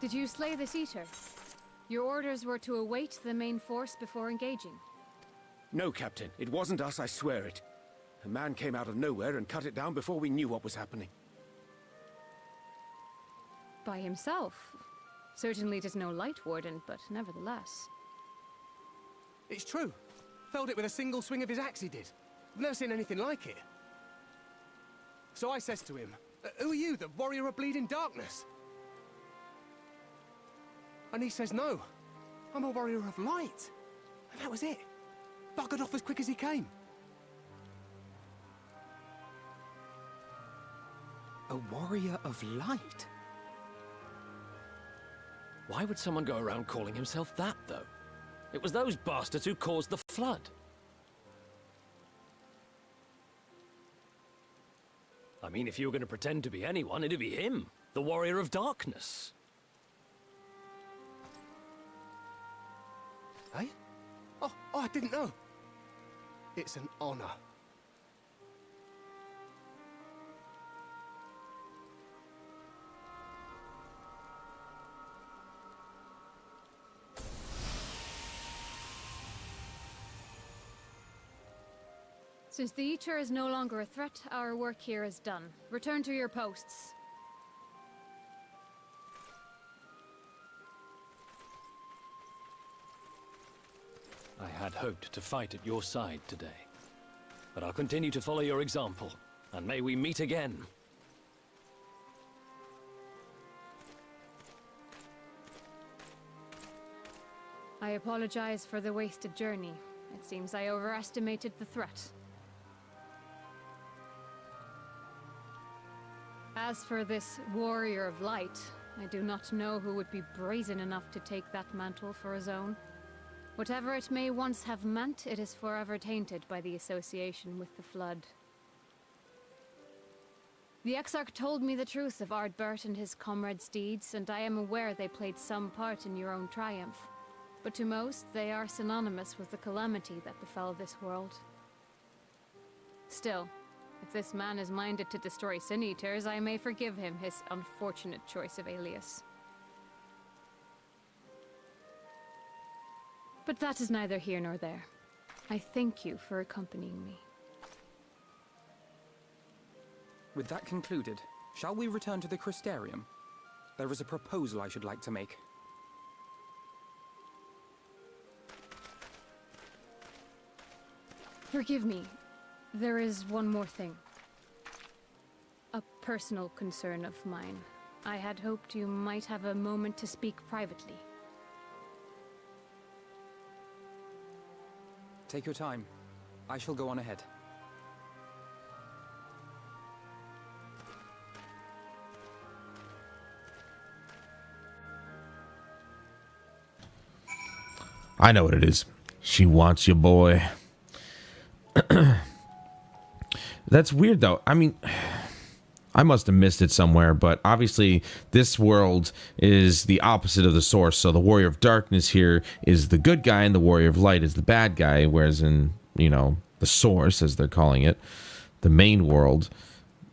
Did you slay this eater? Your orders were to await the main force before engaging. No, Captain. It wasn't us, I swear it. A man came out of nowhere and cut it down before we knew what was happening. By himself? Certainly it is no light warden, but nevertheless. It's true. Felled it with a single swing of his axe, he did. I've never seen anything like it. So I says to him, "Who are you, the warrior of bleeding darkness?" And he says, "No, I'm a warrior of light." And that was it. Buggered off as quick as he came. A warrior of light? Why would someone go around calling himself that, though? It was those bastards who caused the flood. I mean, if you were going to pretend to be anyone, it'd be him, the warrior of darkness. Eh? Oh, I didn't know. It's an honor. Since the Eater is no longer a threat, our work here is done. Return to your posts. I had hoped to fight at your side today. But I'll continue to follow your example, and may we meet again. apologize for the wasted journey. It seems I overestimated the threat. As for this warrior of light, I do not know who would be brazen enough to take that mantle for his own. Whatever it may once have meant, it is forever tainted by the association with the Flood. The Exarch told me the truth of Ardbert and his comrades' deeds, and I am aware they played some part in your own triumph. But to most, they are synonymous with the calamity that befell this world. Still, if this man is minded to destroy Sin Eaters, I may forgive him his unfortunate choice of alias. But that is neither here nor there. I thank you for accompanying me. With that concluded, shall we return to the Crystarium? There is a proposal I should like to make. Forgive me. There is one more thing. A personal concern of mine. I had hoped you might have a moment to speak privately. Take your time. I shall go on ahead. I know what it is. She wants you, boy. That's weird, though. I mean, I must have missed it somewhere, but obviously this world is the opposite of the source. So the Warrior of Darkness here is the good guy and the Warrior of Light is the bad guy. Whereas in, you know, the source, as they're calling it, the main world,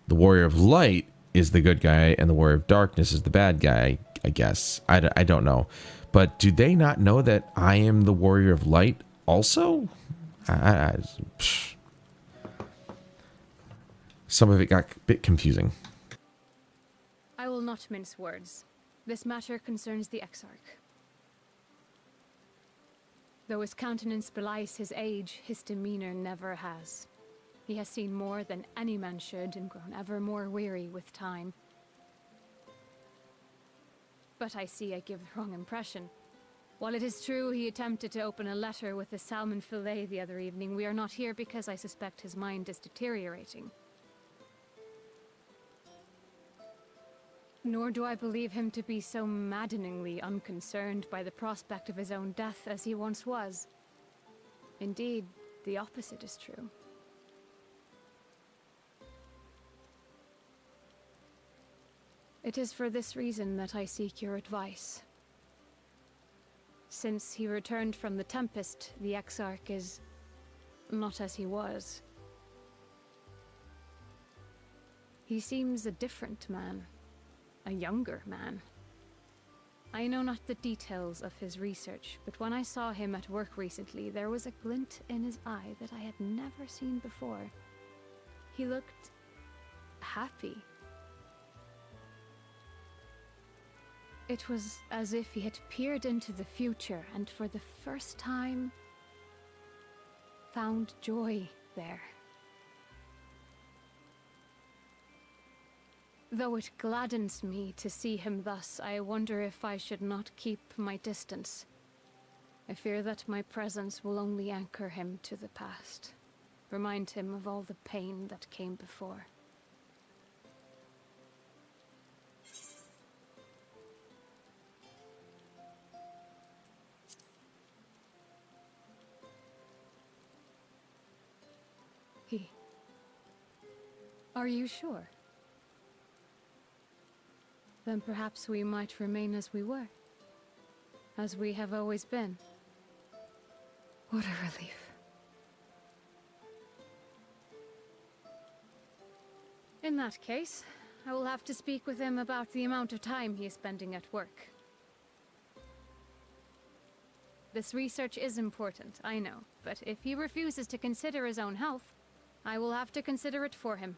the Warrior of Light is the good guy and the Warrior of Darkness is the bad guy, I guess. I don't know. But do they not know that I am the Warrior of Light also? Some of it got a bit confusing. I will not mince words. This matter concerns the Exarch. Though his countenance belies his age, his demeanor never has. He has seen more than any man should and grown ever more weary with time. But I see I give the wrong impression. While it is true he attempted to open a letter with a salmon fillet the other evening, we are not here because I suspect his mind is deteriorating. Nor do I believe him to be so maddeningly unconcerned by the prospect of his own death as he once was. Indeed, the opposite is true. It is for this reason that I seek your advice. Since he returned from the Tempest, the Exarch is not as he was. He seems a different man. A younger man. I know not the details of his research, but when I saw him at work recently, there was a glint in his eye that I had never seen before. He looked happy. It was as if he had peered into the future and for the first time found joy there. Though it gladdens me to see him thus, I wonder if I should not keep my distance. I fear that my presence will only anchor him to the past, remind him of all the pain that came before. Are you sure? Then perhaps we might remain as we were. As we have always been. What a relief. In that case, I will have to speak with him about the amount of time he is spending at work. This research is important, I know, but if he refuses to consider his own health, I will have to consider it for him.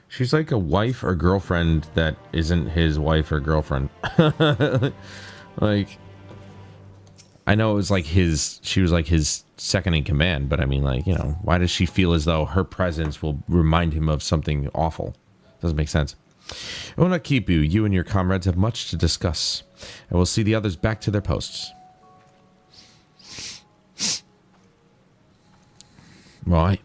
She's like a wife or girlfriend that isn't his wife or girlfriend. Like, I know it was like she was like his second in command, but I mean, like, you know, why does she feel as though her presence will remind him of something awful? Doesn't make sense. I will not keep you. You and your comrades have much to discuss. I will see the others back to their posts. Right.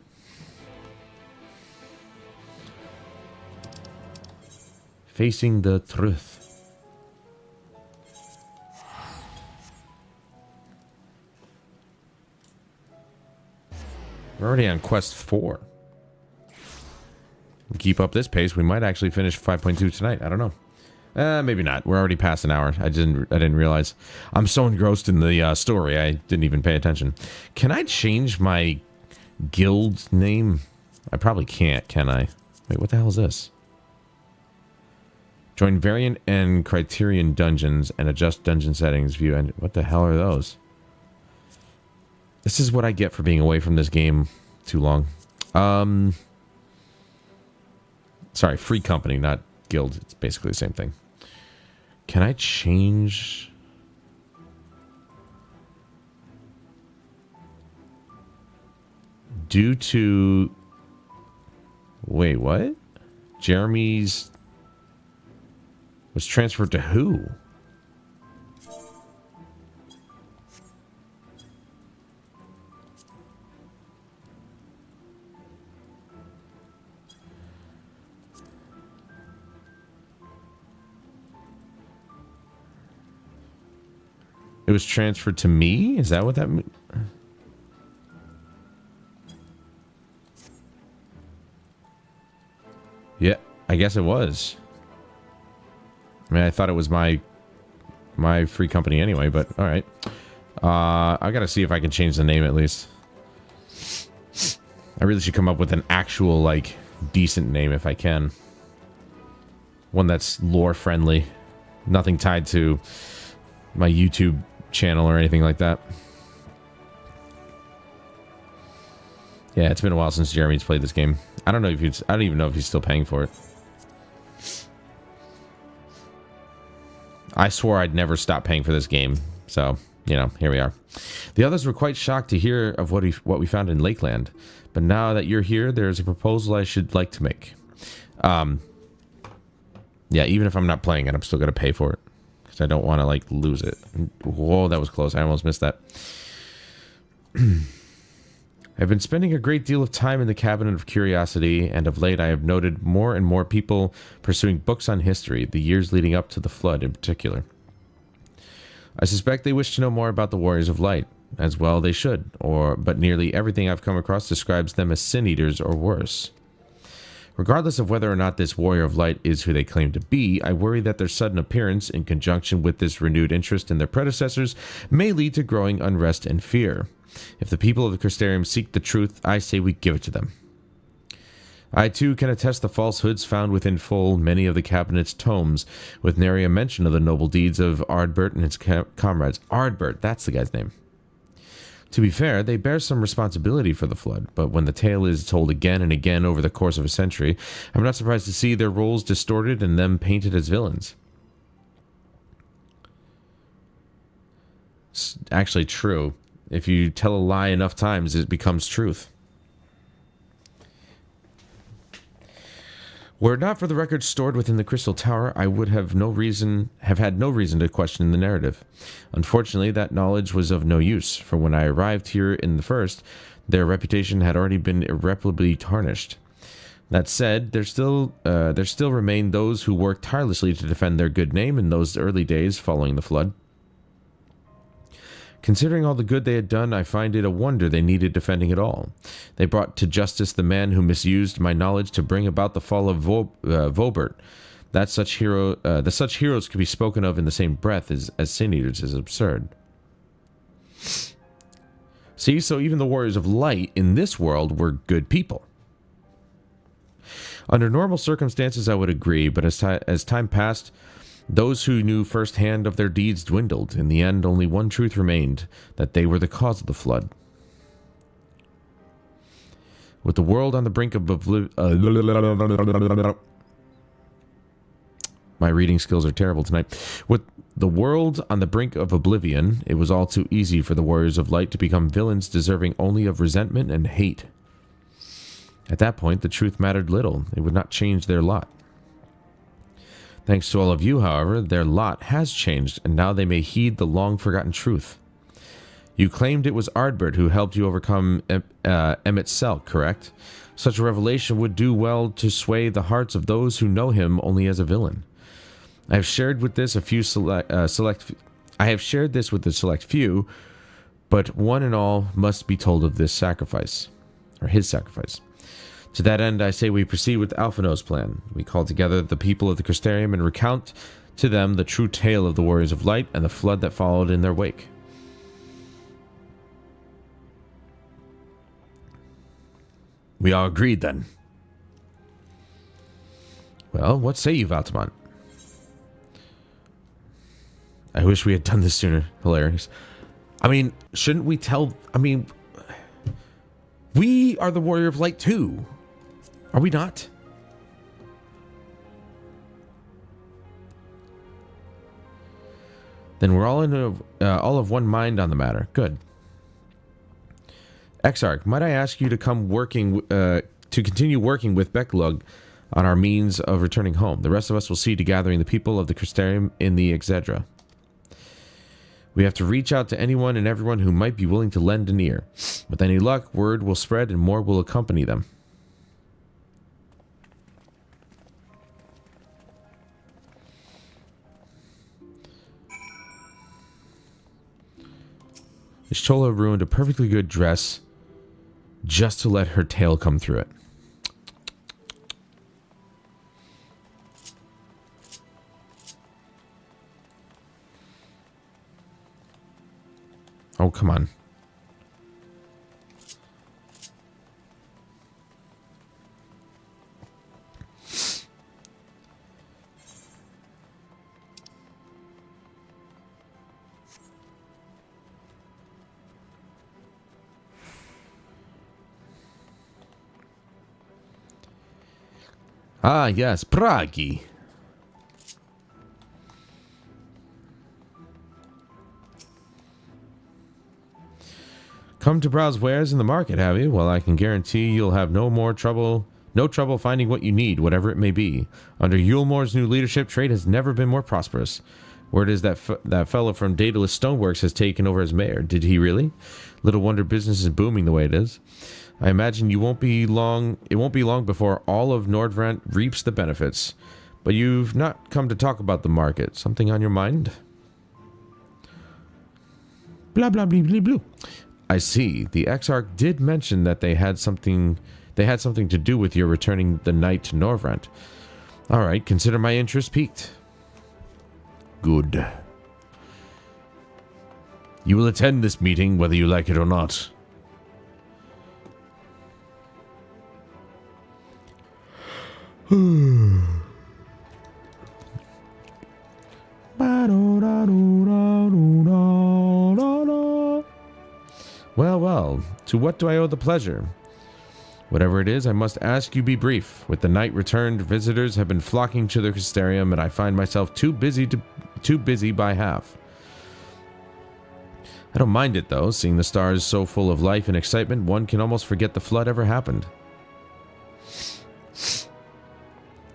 Facing the truth. We're already on quest 4. Keep up this pace, we might actually finish 5.2 tonight. I don't know. Maybe not. We're already past an hour. I didn't realize. I'm so engrossed in the story, I didn't even pay attention. Can I change my guild name? I probably can't, can I? Wait, what the hell is this? Join variant and criterion dungeons and adjust dungeon settings view. And what the hell are those? This is what I get for being away from this game too long. Sorry, free company, not guild. It's basically the same thing. Can I change? Due to... Wait, what? Jeremy's... was transferred to who? It was transferred to me? Is that what that means? Yeah, I guess it was. I mean, I thought it was my free company anyway, but alright. I gotta see if I can change the name at least. I really should come up with an actual, like, decent name if I can. One that's lore-friendly. Nothing tied to my YouTube channel or anything like that. Yeah, it's been a while since Jeremy's played this game. I don't know if he's... I don't even know if he's still paying for it. I swore I'd never stop paying for this game. So, you know, here we are. The others were quite shocked to hear of what we found in Lakeland. But now that you're here, there's a proposal I should like to make. Yeah, even if I'm not playing it, I'm still going to pay for it. Because I don't want to, like, lose it. Whoa, that was close. I almost missed that. I've been spending a great deal of time in the Cabinet of Curiosity, and of late I have noted more and more people pursuing books on history, the years leading up to the Flood in particular. I suspect they wish to know more about the Warriors of Light, as well they should, but nearly everything I've come across describes them as sin-eaters or worse. Regardless of whether or not this Warrior of Light is who they claim to be, I worry that their sudden appearance, in conjunction with this renewed interest in their predecessors, may lead to growing unrest and fear. If the people of the Crystarium seek the truth, I say we give it to them. I too can attest the falsehoods found within full many of the Cabinet's tomes, with nary a mention of the noble deeds of Ardbert and his comrades. Ardbert, that's the guy's name. To be fair, they bear some responsibility for the Flood, but when the tale is told again and again over the course of a century, I'm not surprised to see their roles distorted and them painted as villains. It's actually true. If you tell a lie enough times, it becomes truth. Were it not for the records stored within the Crystal Tower, I would have had no reason to question the narrative. Unfortunately, that knowledge was of no use, for when I arrived here in the first, their reputation had already been irreparably tarnished. That said, there still remain those who worked tirelessly to defend their good name in those early days following the Flood. Considering all the good they had done, I find it a wonder they needed defending at all. They brought to justice the man who misused my knowledge to bring about the fall of Vobert. That such heroes could be spoken of in the same breath as sin-eaters is absurd. See, so even the Warriors of Light in this world were good people. Under normal circumstances, I would agree, but as time passed, those who knew firsthand of their deeds dwindled. In the end, only one truth remained, that they were the cause of the Flood. With the world on the brink of My reading skills are terrible tonight. With the world on the brink of oblivion, it was all too easy for the Warriors of Light to become villains deserving only of resentment and hate. At that point, the truth mattered little. It would not change their lot. Thanks to all of you, however, their lot has changed, and now they may heed the long-forgotten truth. You claimed it was Ardbert who helped you overcome Emmett Selk, correct? Such a revelation would do well to sway the hearts of those who know him only as a villain. I have shared with this I have shared this with the select few, but one and all must be told of this sacrifice, or his sacrifice. To that end, I say we proceed with Alphino's plan. We call together the people of the Crystarium and recount to them the true tale of the Warriors of Light and the flood that followed in their wake. We are agreed, then. Well, what say you, Valtamont? I wish we had done this sooner. Hilarious. I mean, shouldn't we tell... I mean... We are the Warrior of Light, too. Are we not? Then we're all of one mind on the matter. Good. Exarch, might I ask you to come to continue working with Becklug on our means of returning home? The rest of us will see to gathering the people of the Crystarium in the XIV. We have to reach out to anyone and everyone who might be willing to lend an ear. With any luck, word will spread and more will accompany them. Ishtola ruined a perfectly good dress just to let her tail come through it. Oh, come on. Ah, yes, Bragi. Come to browse wares in the market, have you? Well, I can guarantee you'll have no trouble finding what you need, whatever it may be. Under Yulmore's new leadership, trade has never been more prosperous. Word is that that fellow from Daedalus Stoneworks has taken over as mayor. Did he really? Little wonder business is booming the way it is. I imagine it won't be long before all of Nordvrant reaps the benefits. But you've not come to talk about the market. Something on your mind? Blah blah blah blah blah. I see. The Exarch did mention that they had something to do with your returning the knight to Nordvrant. All right, consider my interest piqued. Good. You will attend this meeting whether you like it or not. Well, to what do I owe the pleasure? Whatever it is, I must ask you be brief. With the night returned, visitors have been flocking to the Crystarium, and I find myself too busy by half. I don't mind it, though. Seeing the stars so full of life and excitement, one can almost forget the flood ever happened.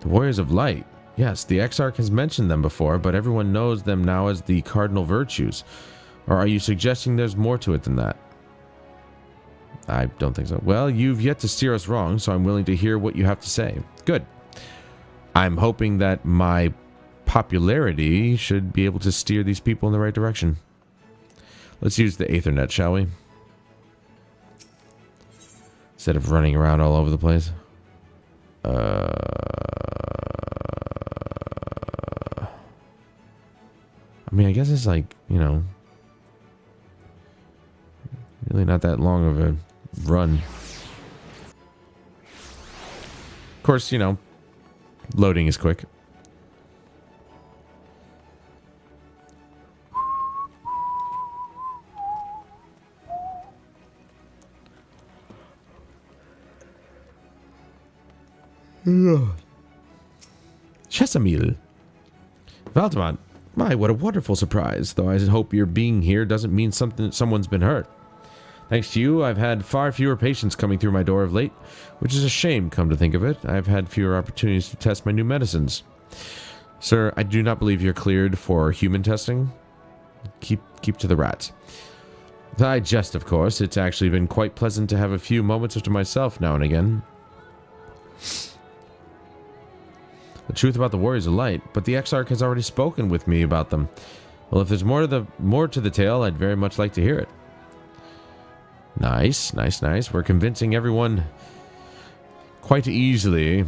The Warriors of Light. Yes, the Exarch has mentioned them before, but everyone knows them now as the cardinal virtues. Or are you suggesting there's more to it than that? I don't think so. Well, you've yet to steer us wrong, so I'm willing to hear what you have to say. Good. I'm hoping that my popularity should be able to steer these people in the right direction. Let's use the Aethernet, shall we? Instead of running around all over the place. I mean, I guess it's like, you know, really not that long of a run. Of course, you know, loading is quick. Chesamil. Valdemont, my, what a wonderful surprise, though I hope your being here doesn't mean someone's been hurt. Thanks to you, I've had far fewer patients coming through my door of late, which is a shame, come to think of it. I've had fewer opportunities to test my new medicines. Sir, I do not believe you're cleared for human testing. Keep to the rats. I jest, of course. It's actually been quite pleasant to have a few moments to myself now and again. The truth about the Warriors of Light, but the Exarch has already spoken with me about them. Well, if there's more to the tale, I'd very much like to hear it. Nice. We're convincing everyone quite easily.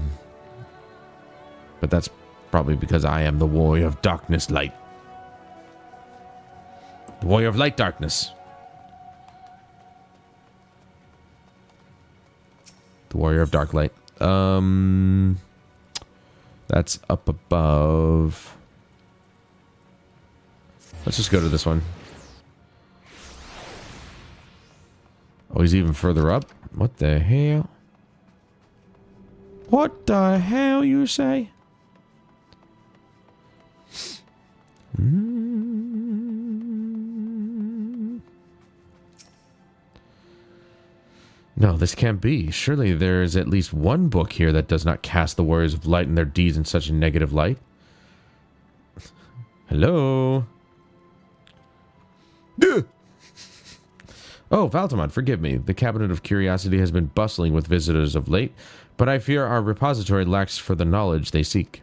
But that's probably because I am the Warrior of Darkness Light. The Warrior of Light Darkness. The Warrior of Dark Light. That's up above. Let's just go to this one. Oh, he's even further up? What the hell? What the hell, you say? No, this can't be. Surely there is at least one book here that does not cast the Warriors of Light and their deeds in such a negative light. Hello? Oh, Valdemont, forgive me. The Cabinet of Curiosity has been bustling with visitors of late, but I fear our repository lacks for the knowledge they seek.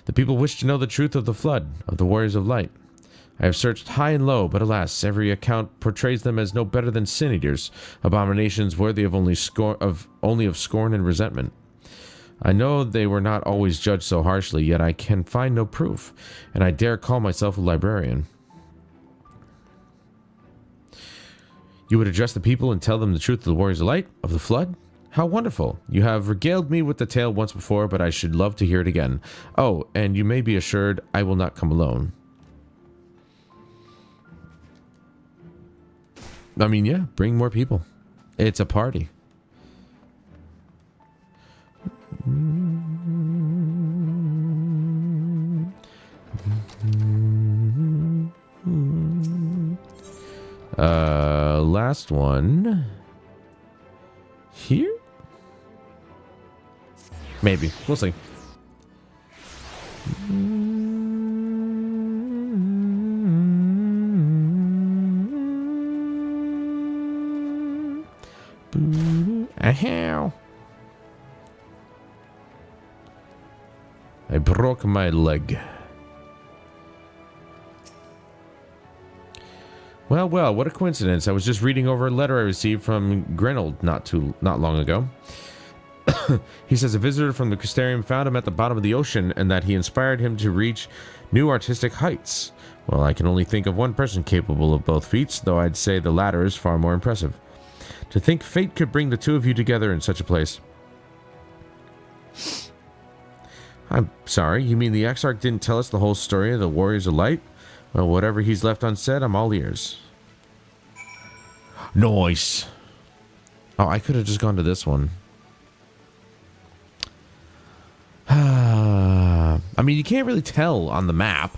The people wish to know the truth of the flood, of the Warriors of Light. I have searched high and low, but alas, every account portrays them as no better than sin-eaters, abominations worthy of only of scorn and resentment. I know they were not always judged so harshly, yet I can find no proof, and I dare call myself a librarian. You would address the people and tell them the truth of the Warriors of Light, of the flood? How wonderful. You have regaled me with the tale once before, but I should love to hear it again. Oh, and you may be assured I will not come alone. I mean, yeah, bring more people. It's a party. Last one. Here? Maybe. We'll see. Ahow. I broke my leg. Well, what a coincidence. I was just reading over a letter I received from Grenold not long ago. He says a visitor from the Crystarium found him at the bottom of the ocean and that he inspired him to reach new artistic heights. Well, I can only think of one person capable of both feats, though I'd say the latter is far more impressive. To think fate could bring the two of you together in such a place. I'm sorry, you mean the Exarch didn't tell us the whole story of the Warriors of Light? Well, whatever he's left unsaid, I'm all ears. Nice. Oh, I could have just gone to this one. I mean, you can't really tell on the map.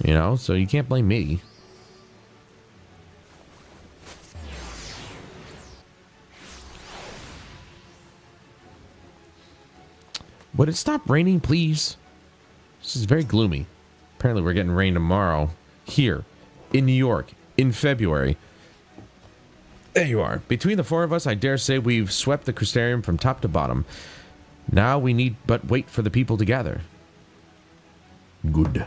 You know, so you can't blame me. Would it stop raining, please? This is very gloomy. Apparently we're getting rain tomorrow. Here. In New York. In February. There you are. Between the four of us, I dare say we've swept the Crystarium from top to bottom. Now we need but wait for the people to gather. Good.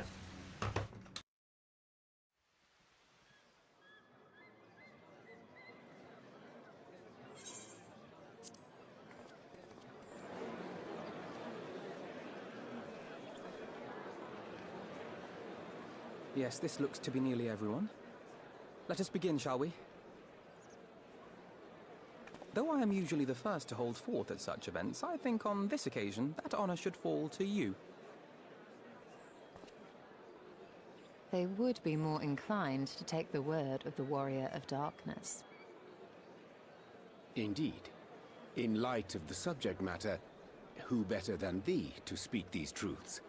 Yes, this looks to be nearly everyone. Let us begin, shall we? Though I am usually the first to hold forth at such events, I think on this occasion that honor should fall to you. They would be more inclined to take the word of the Warrior of Darkness. Indeed. In light of the subject matter, who better than thee to speak these truths?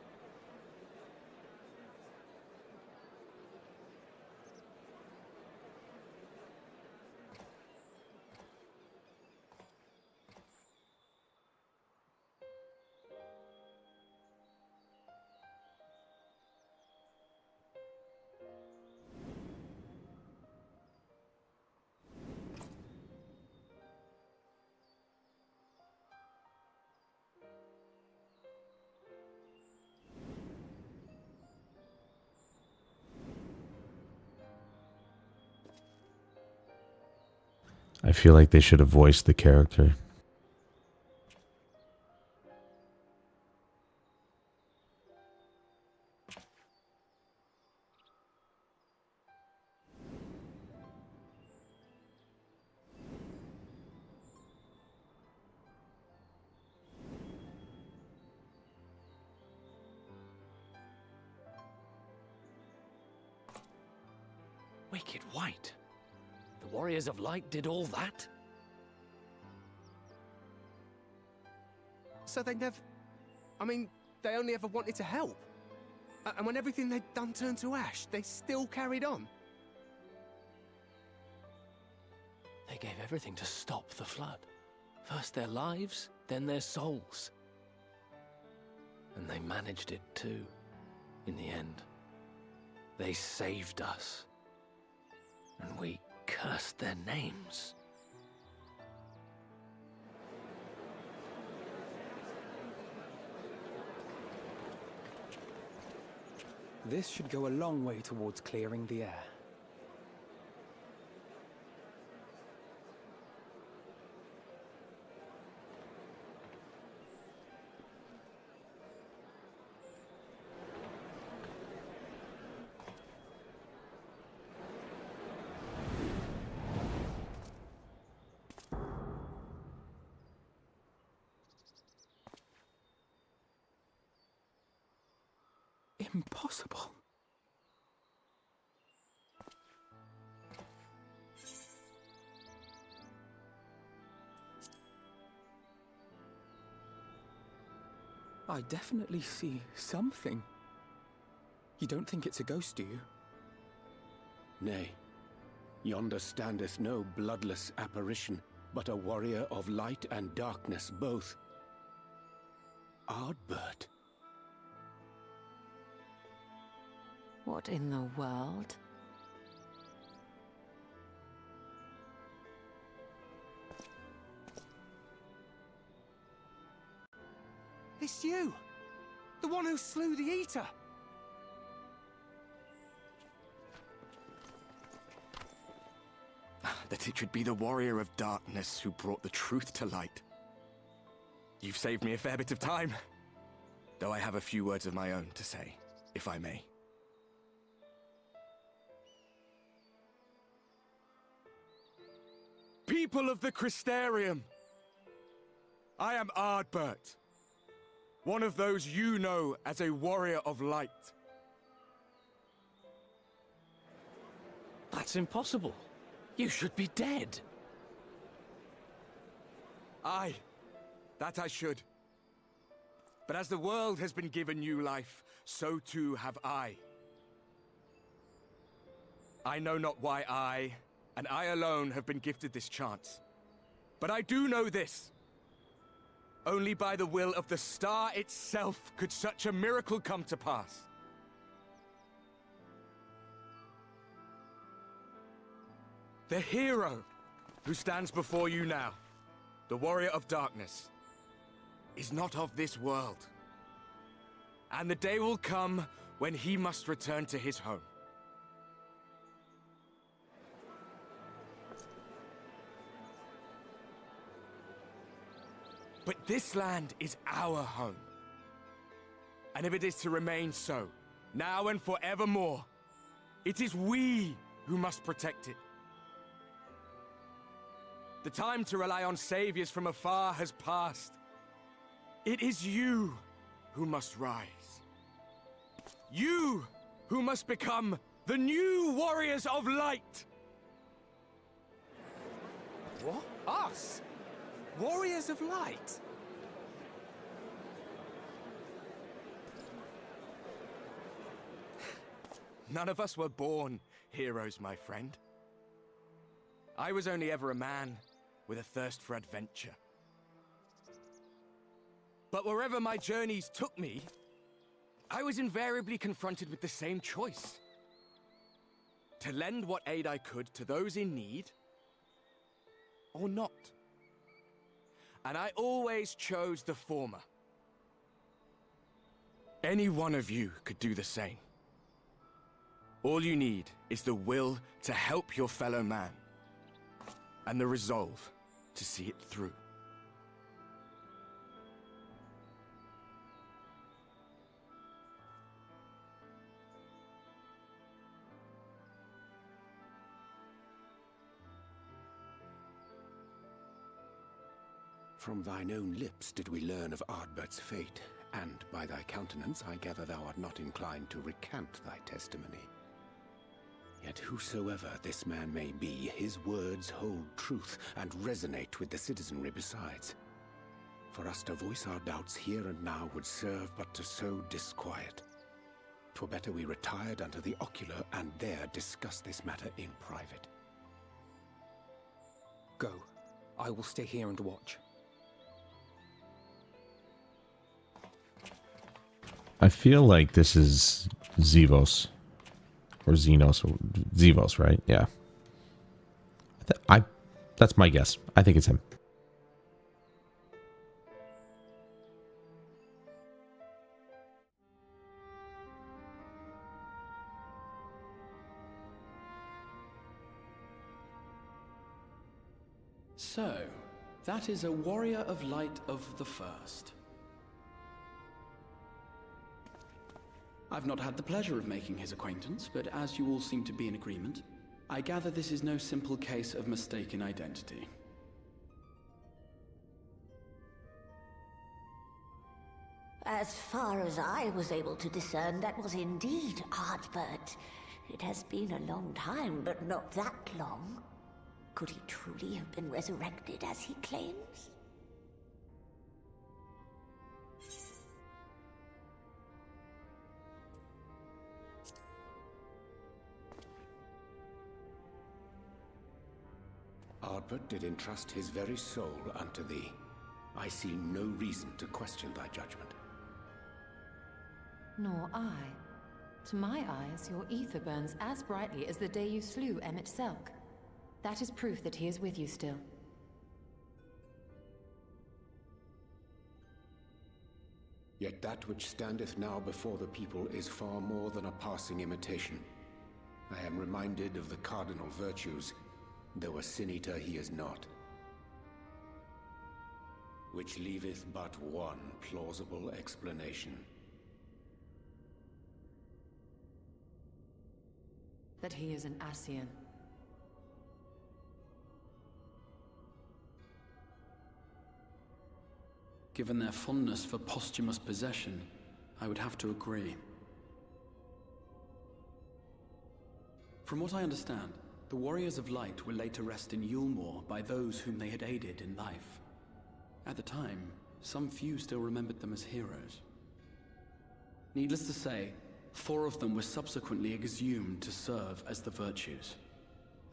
I feel like they should have voiced the character. Wicked White. The Warriors of Light did all that? So they never... I mean, they only ever wanted to help. And when everything they'd done turned to ash, they still carried on. They gave everything to stop the flood. First their lives, then their souls. And they managed it too, in the end. They saved us. And we cursed their names. This should go a long way towards clearing the air. Impossible. I definitely see something. You don't think it's a ghost, do you? Nay. Yonder standeth no bloodless apparition, but a warrior of light and darkness both. Ardbert. What in the world? It's you! The one who slew the Eater! That it should be the Warrior of Darkness who brought the truth to light. You've saved me a fair bit of time, though I have a few words of my own to say, if I may. People of the Crystarium, I am Ardbert, one of those you know as a warrior of light. That's impossible. You should be dead. Aye, that I should. But as the world has been given new life, so too have I. I know not why I, and I alone, have been gifted this chance. But I do know this. Only by the will of the star itself could such a miracle come to pass. The hero who stands before you now, the Warrior of Darkness, is not of this world. And the day will come when he must return to his home. But this land is our home. And if it is to remain so, now and forevermore, it is we who must protect it. The time to rely on saviors from afar has passed. It is you who must rise. You who must become the new Warriors of Light. What? Us? Warriors of Light? None of us were born heroes, my friend. I was only ever a man with a thirst for adventure. But wherever my journeys took me, I was invariably confronted with the same choice. To lend what aid I could to those in need, or not. And I always chose the former. Any one of you could do the same. All you need is the will to help your fellow man. and the resolve to see it through. From thine own lips did we learn of Ardbert's fate, and by thy countenance I gather thou art not inclined to recant thy testimony. Yet whosoever this man may be, his words hold truth and resonate with the citizenry besides. For us to voice our doubts here and now would serve but to sow disquiet. 'Twere better we retired unto the ocular and there discuss this matter in private. Go. I will stay here and watch. I feel like this is Zevos. Or Xenos. Or Zevos, right? Yeah. That's my guess. I think it's him. So, that is a warrior of light of the first. I've not had the pleasure of making his acquaintance, but as you all seem to be in agreement, I gather this is no simple case of mistaken identity. As far as I was able to discern, that was indeed Ardbert. It has been a long time, but not that long. Could he truly have been resurrected as he claims? Ardbert did entrust his very soul unto thee. I see no reason to question thy judgment. Nor I. To my eyes, your ether burns as brightly as the day you slew Emmett Selk. That is proof that he is with you still. Yet that which standeth now before the people is far more than a passing imitation. I am reminded of the cardinal virtues, though a sin-eater he is not. Which leaveth but one plausible explanation. That he is an Ascian. Given their fondness for posthumous possession, I would have to agree. From what I understand, the Warriors of Light were laid to rest in Yulmore by those whom they had aided in life. At the time, some few still remembered them as heroes. Needless to say, 4 of them were subsequently exhumed to serve as the Virtues.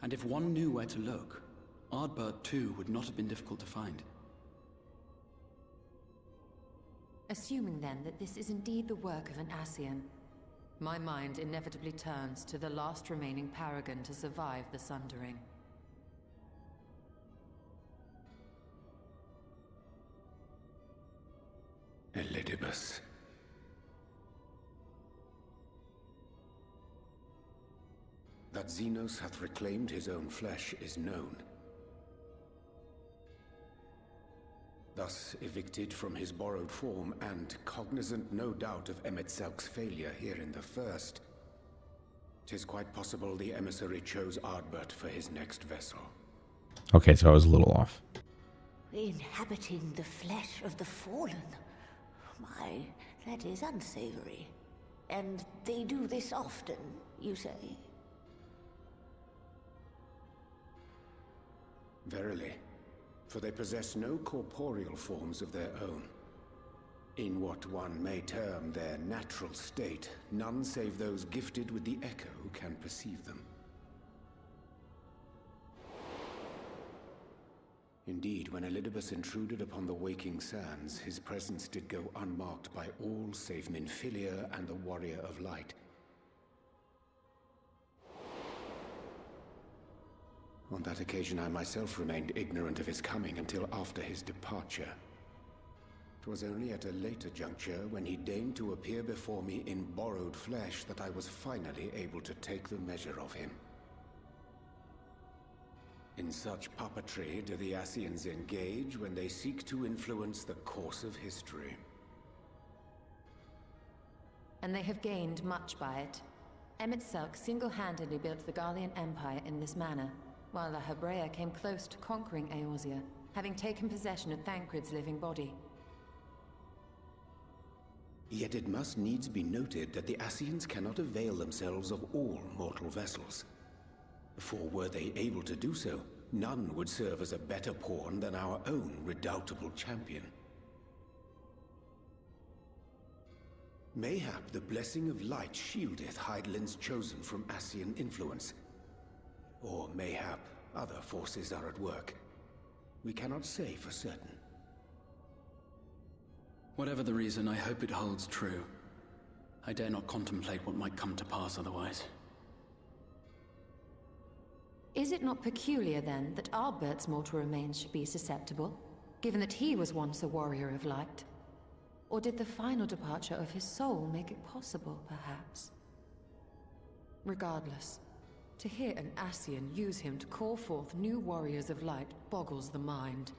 And if one knew where to look, Ardbert too would not have been difficult to find. Assuming then that this is indeed the work of an Ascian, my mind inevitably turns to the last remaining paragon to survive the Sundering. Elidibus. That Xenos hath reclaimed his own flesh is known. Thus evicted from his borrowed form, and cognizant no doubt of Emmett Selk's failure here in the first, 'tis quite possible the emissary chose Ardbert for his next vessel. Okay, so I was a little off. Inhabiting the flesh of the fallen. My, that is unsavory. And they do this often, you say? Verily. For they possess no corporeal forms of their own. In what one may term their natural state, none save those gifted with the echo can perceive them. Indeed, when Elidibus intruded upon the waking sands, his presence did go unmarked by all save Minfilia and the Warrior of Light. On that occasion, I myself remained ignorant of his coming until after his departure. It was only at a later juncture, when he deigned to appear before me in borrowed flesh, that I was finally able to take the measure of him. In such puppetry do the Ascians engage when they seek to influence the course of history. And they have gained much by it. Emmett Selk single-handedly built the Garlean Empire in this manner, while La Hebrea came close to conquering Eorzea, having taken possession of Thancred's living body. Yet it must needs be noted that the Ascians cannot avail themselves of all mortal vessels. For were they able to do so, none would serve as a better pawn than our own redoubtable champion. Mayhap the blessing of light shieldeth Hydaelyn's chosen from Ascian influence. Or mayhap other forces are at work. We cannot say for certain. Whatever the reason, I hope it holds true. I dare not contemplate what might come to pass otherwise. Is it not peculiar, then, that Ardbert's mortal remains should be susceptible, given that he was once a warrior of light? Or did the final departure of his soul make it possible, perhaps? Regardless, to hear an Ascian use him to call forth new warriors of light boggles the mind.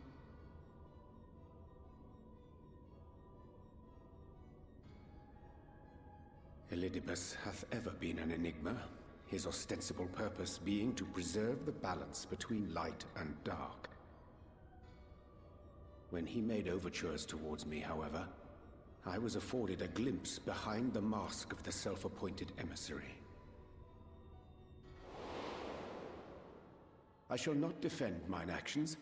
Elidibus hath ever been an enigma, his ostensible purpose being to preserve the balance between light and dark. When he made overtures towards me, however, I was afforded a glimpse behind the mask of the self-appointed emissary. I shall not defend mine actions,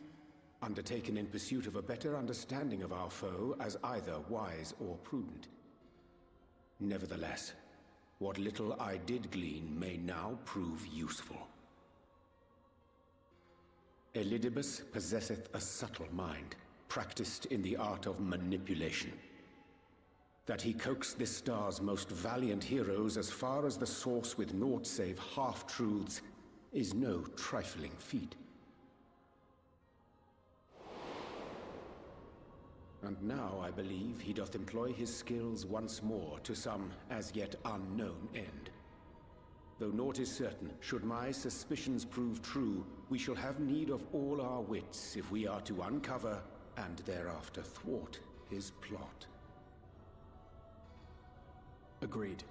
undertaken in pursuit of a better understanding of our foe as either wise or prudent. Nevertheless, what little I did glean may now prove useful. Elidibus possesseth a subtle mind, practiced in the art of manipulation. That he coaxed this star's most valiant heroes as far as the source with naught save half-truths is no trifling feat. And now I believe he doth employ his skills once more to some as yet unknown end. Though naught is certain, should my suspicions prove true, we shall have need of all our wits if we are to uncover and thereafter thwart his plot. Agreed.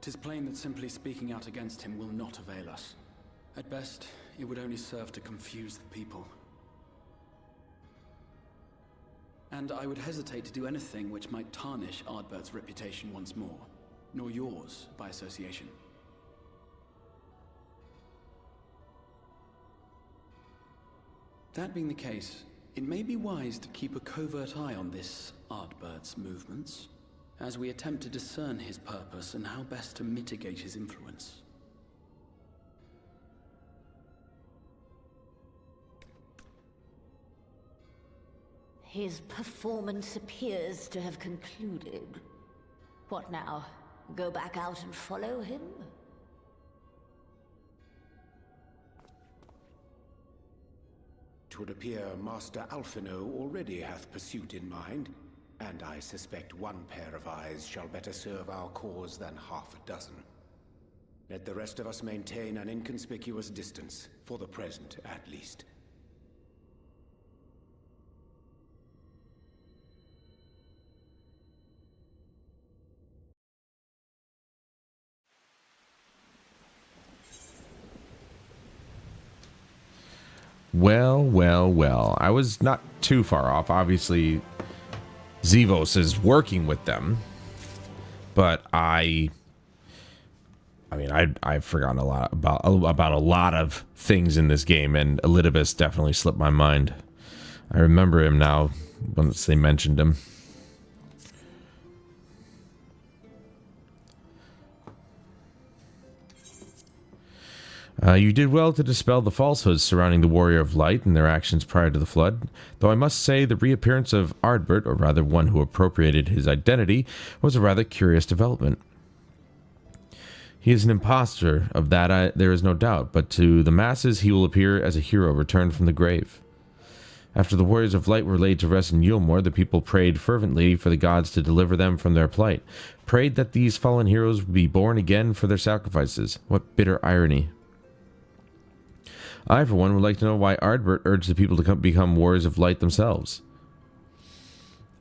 'Tis plain that simply speaking out against him will not avail us. At best, it would only serve to confuse the people. And I would hesitate to do anything which might tarnish Ardbert's reputation once more, nor yours by association. That being the case, it may be wise to keep a covert eye on this Ardbert's movements, as we attempt to discern his purpose and how best to mitigate his influence. His performance appears to have concluded. What now? Go back out and follow him? 'Twould appear Master Alphino already hath pursuit in mind, and I suspect one pair of eyes shall better serve our cause than half a dozen. Let the rest of us maintain an inconspicuous distance, for the present at least. Well, well, well. I was not too far off. Obviously, Zevos is working with them. But I've forgotten a lot about a lot of things in this game, and Elidibus definitely slipped my mind. I remember him now once they mentioned him. You did well to dispel the falsehoods surrounding the Warrior of Light and their actions prior to the Flood, though I must say the reappearance of Ardbert, or rather one who appropriated his identity, was a rather curious development. He is an impostor, of that there is no doubt, but to the masses he will appear as a hero returned from the grave. After the Warriors of Light were laid to rest in Yulmore, the people prayed fervently for the gods to deliver them from their plight, prayed that these fallen heroes would be born again for their sacrifices. What bitter irony. I, for one, would like to know why Ardbert urged the people to become warriors of light themselves.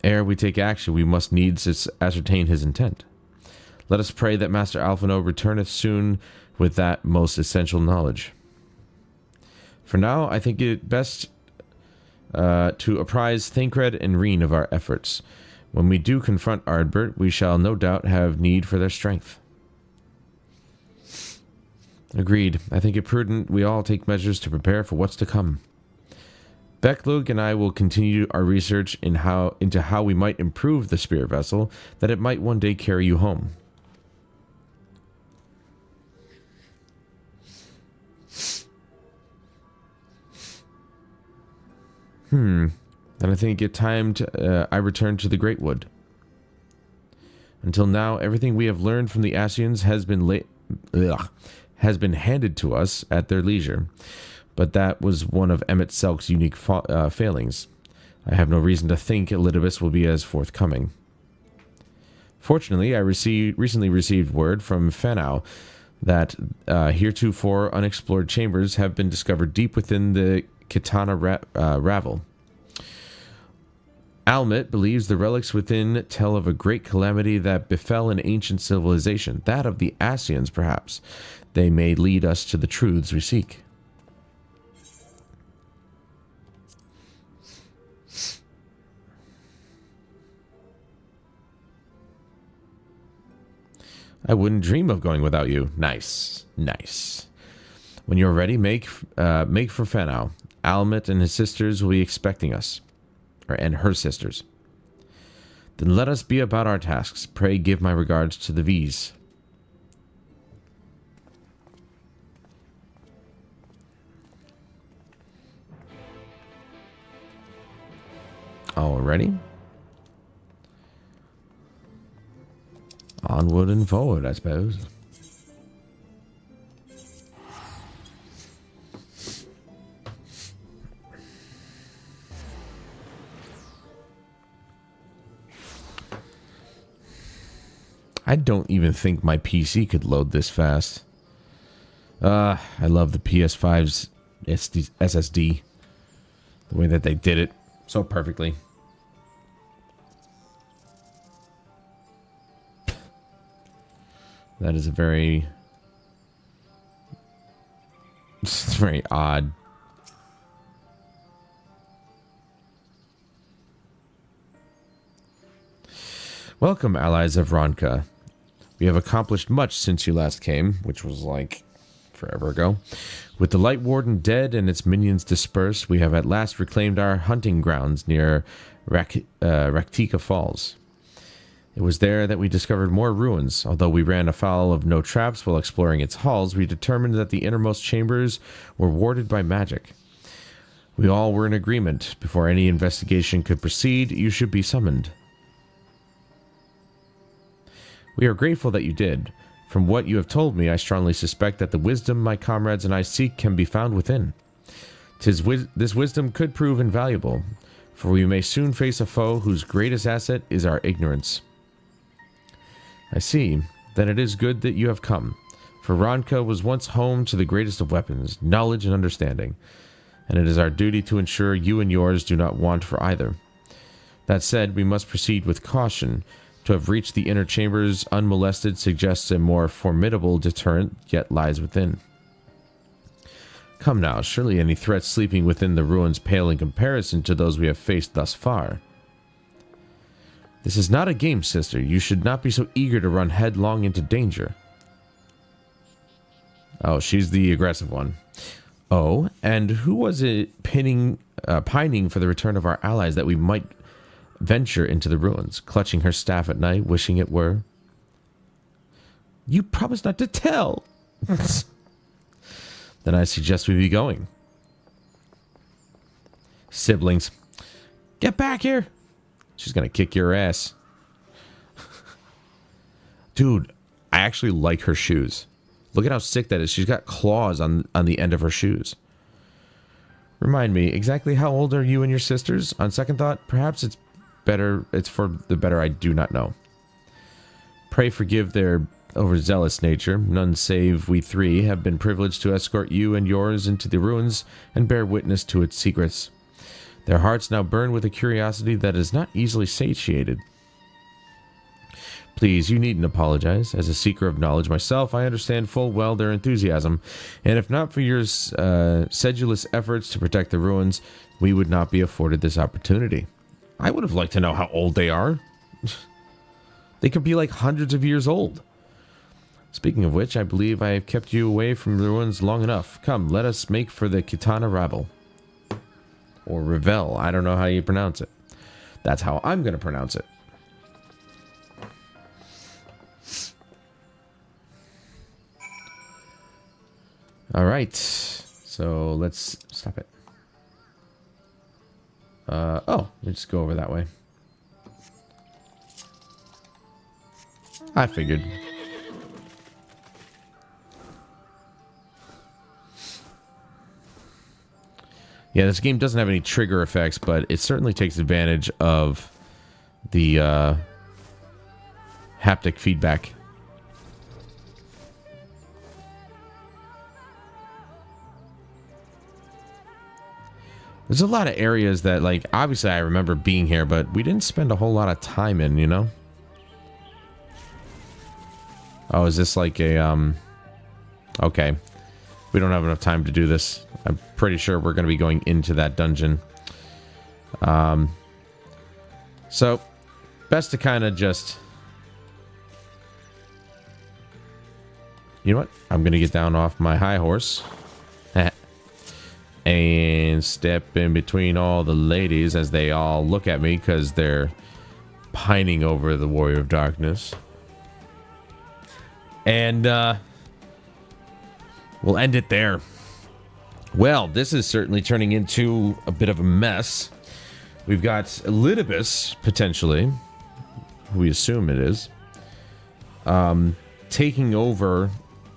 Ere we take action, we must needs ascertain his intent. Let us pray that Master Alphino returneth soon with that most essential knowledge. For now, I think it best to apprise Thancred and Reen of our efforts. When we do confront Ardbert, we shall no doubt have need for their strength. Agreed. I think it prudent we all take measures to prepare for what's to come. Becklug and I will continue our research into how we might improve the spirit vessel, that it might one day carry you home. Then I think it time I return to the Great Wood. Until now, everything we have learned from the Ascians has been handed to us at their leisure, but that was one of Emmett Selk's unique failings. I have no reason to think Elidibus will be as forthcoming. Fortunately, I recently received word from Fanau that heretofore unexplored chambers have been discovered deep within the Kitana Ravel. Almit believes the relics within tell of a great calamity that befell an ancient civilization, that of the Ascians, perhaps. They may lead us to the truths we seek. I wouldn't dream of going without you. Nice, nice. When you're ready, make for Fanau. Almit and his sisters will be expecting us. And her sisters. Then let us be about our tasks. Pray give my regards to the V's. Alrighty. Onward and forward, I suppose. I don't even think my PC could load this fast. I love the PS5's SSD. The way that they did it so perfectly. That is a very... It's very odd. Welcome, allies of Ronka. We have accomplished much since you last came, which was like forever ago. With the Light Warden dead and its minions dispersed, we have at last reclaimed our hunting grounds near Raktika Falls. It was there that we discovered more ruins. Although we ran afoul of no traps while exploring its halls, we determined that the innermost chambers were warded by magic. We all were in agreement. Before any investigation could proceed, you should be summoned. We are grateful that you did. From what you have told me, I strongly suspect that the wisdom my comrades and I seek can be found within. This wisdom could prove invaluable, for we may soon face a foe whose greatest asset is our ignorance. I see. Then it is good that you have come, for Ronka was once home to the greatest of weapons, knowledge and understanding, and it is our duty to ensure you and yours do not want for either. That said, we must proceed with caution. To have reached the inner chambers unmolested suggests a more formidable deterrent yet lies within. Come now, surely any threats sleeping within the ruins pale in comparison to those we have faced thus far. This is not a game, sister. You should not be so eager to run headlong into danger. Oh, she's the aggressive one. Oh, and who was it pining for the return of our allies that we might venture into the ruins, clutching her staff at night, wishing it were? You promised not to tell. Then I suggest we be going. Siblings, get back here. She's gonna kick your ass. Dude, I actually like her shoes. Look at how sick that is. She's got claws on the end of her shoes. Remind me, exactly how old are you and your sisters? On second thought, perhaps it's for the better I do not know. Pray forgive their overzealous nature, none save we three have been privileged to escort you and yours into the ruins and bear witness to its secrets. Their hearts now burn with a curiosity that is not easily satiated. Please, you needn't apologize. As a seeker of knowledge myself, I understand full well their enthusiasm, and if not for your sedulous efforts to protect the ruins, we would not be afforded this opportunity. I would have liked to know how old they are. They could be like hundreds of years old. Speaking of which, I believe I have kept you away from the ruins long enough. Come, let us make for the Kitana Rabble. Or Revel, I don't know how you pronounce it. That's how I'm going to pronounce it. Alright, so let's stop it. Oh, let's just go over that way. I figured. Yeah, this game doesn't have any trigger effects, but it certainly takes advantage of the haptic feedback. There's a lot of areas that, like, obviously I remember being here, but we didn't spend a whole lot of time in, you know? Oh, is this like a, okay. We don't have enough time to do this. I'm pretty sure we're going to be going into that dungeon. So, best to kind of just... You know what? I'm going to get down off my high horse. And step in between all the ladies as they all look at me because they're pining over the Warrior of Darkness. And we'll end it there. Well, this is certainly turning into a bit of a mess. We've got Elidibus, potentially, who we assume it is, taking over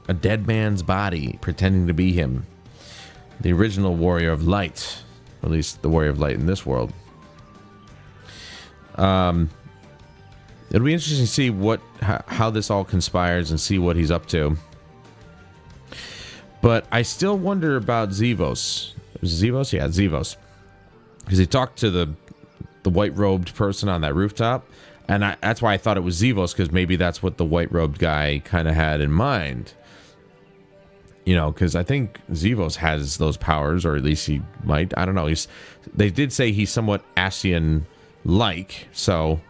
a dead man's body, pretending to be him. The original Warrior of Light, at least the Warrior of Light in this world. It'll be interesting to see how this all conspires and see what he's up to. But I still wonder about Zevos. Zevos? Yeah, Zevos. Because he talked to the white-robed person on that rooftop, and that's why I thought it was Zevos, because maybe that's what the white-robed guy kind of had in mind. You know, because I think Zevos has those powers, or at least he might. I don't know. They did say he's somewhat Ascian-like, so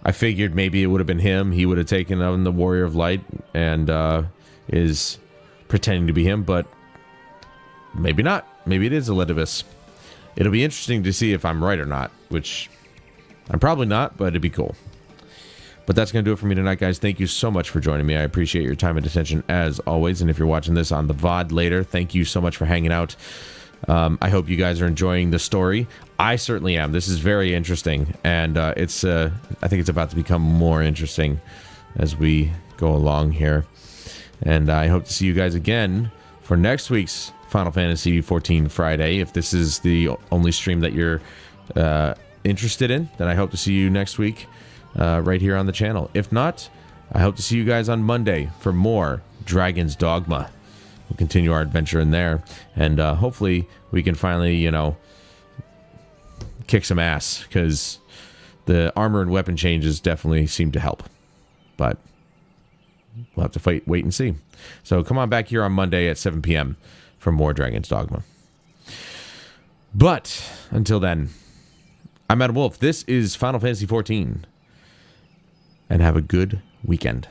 I figured maybe it would have been him. He would have taken on the Warrior of Light and is pretending to be him, but maybe not. Maybe it is Elidibus. It'll be interesting to see if I'm right or not, which I'm probably not, but it'd be cool. But that's going to do it for me tonight, guys. Thank you so much for joining me. I appreciate your time and attention as always. And if you're watching this on the VOD later, thank you so much for hanging out. I hope you guys are enjoying the story. I certainly am. This is very interesting. And I think it's about to become more interesting as we go along here. And I hope to see you guys again for next week's Final Fantasy XIV Friday. If this is the only stream that you're interested in, then I hope to see you next week. Right here on the channel. If not, I hope to see you guys on Monday for more Dragon's Dogma. We'll continue our adventure in there, and hopefully we can finally, you know, kick some ass, because the armor and weapon changes definitely seem to help. But we'll have to wait and see. So come on back here on Monday at 7 p.m. for more Dragon's Dogma. But until then, I'm Adam Wolf. This is Final Fantasy XIV. And have a good weekend.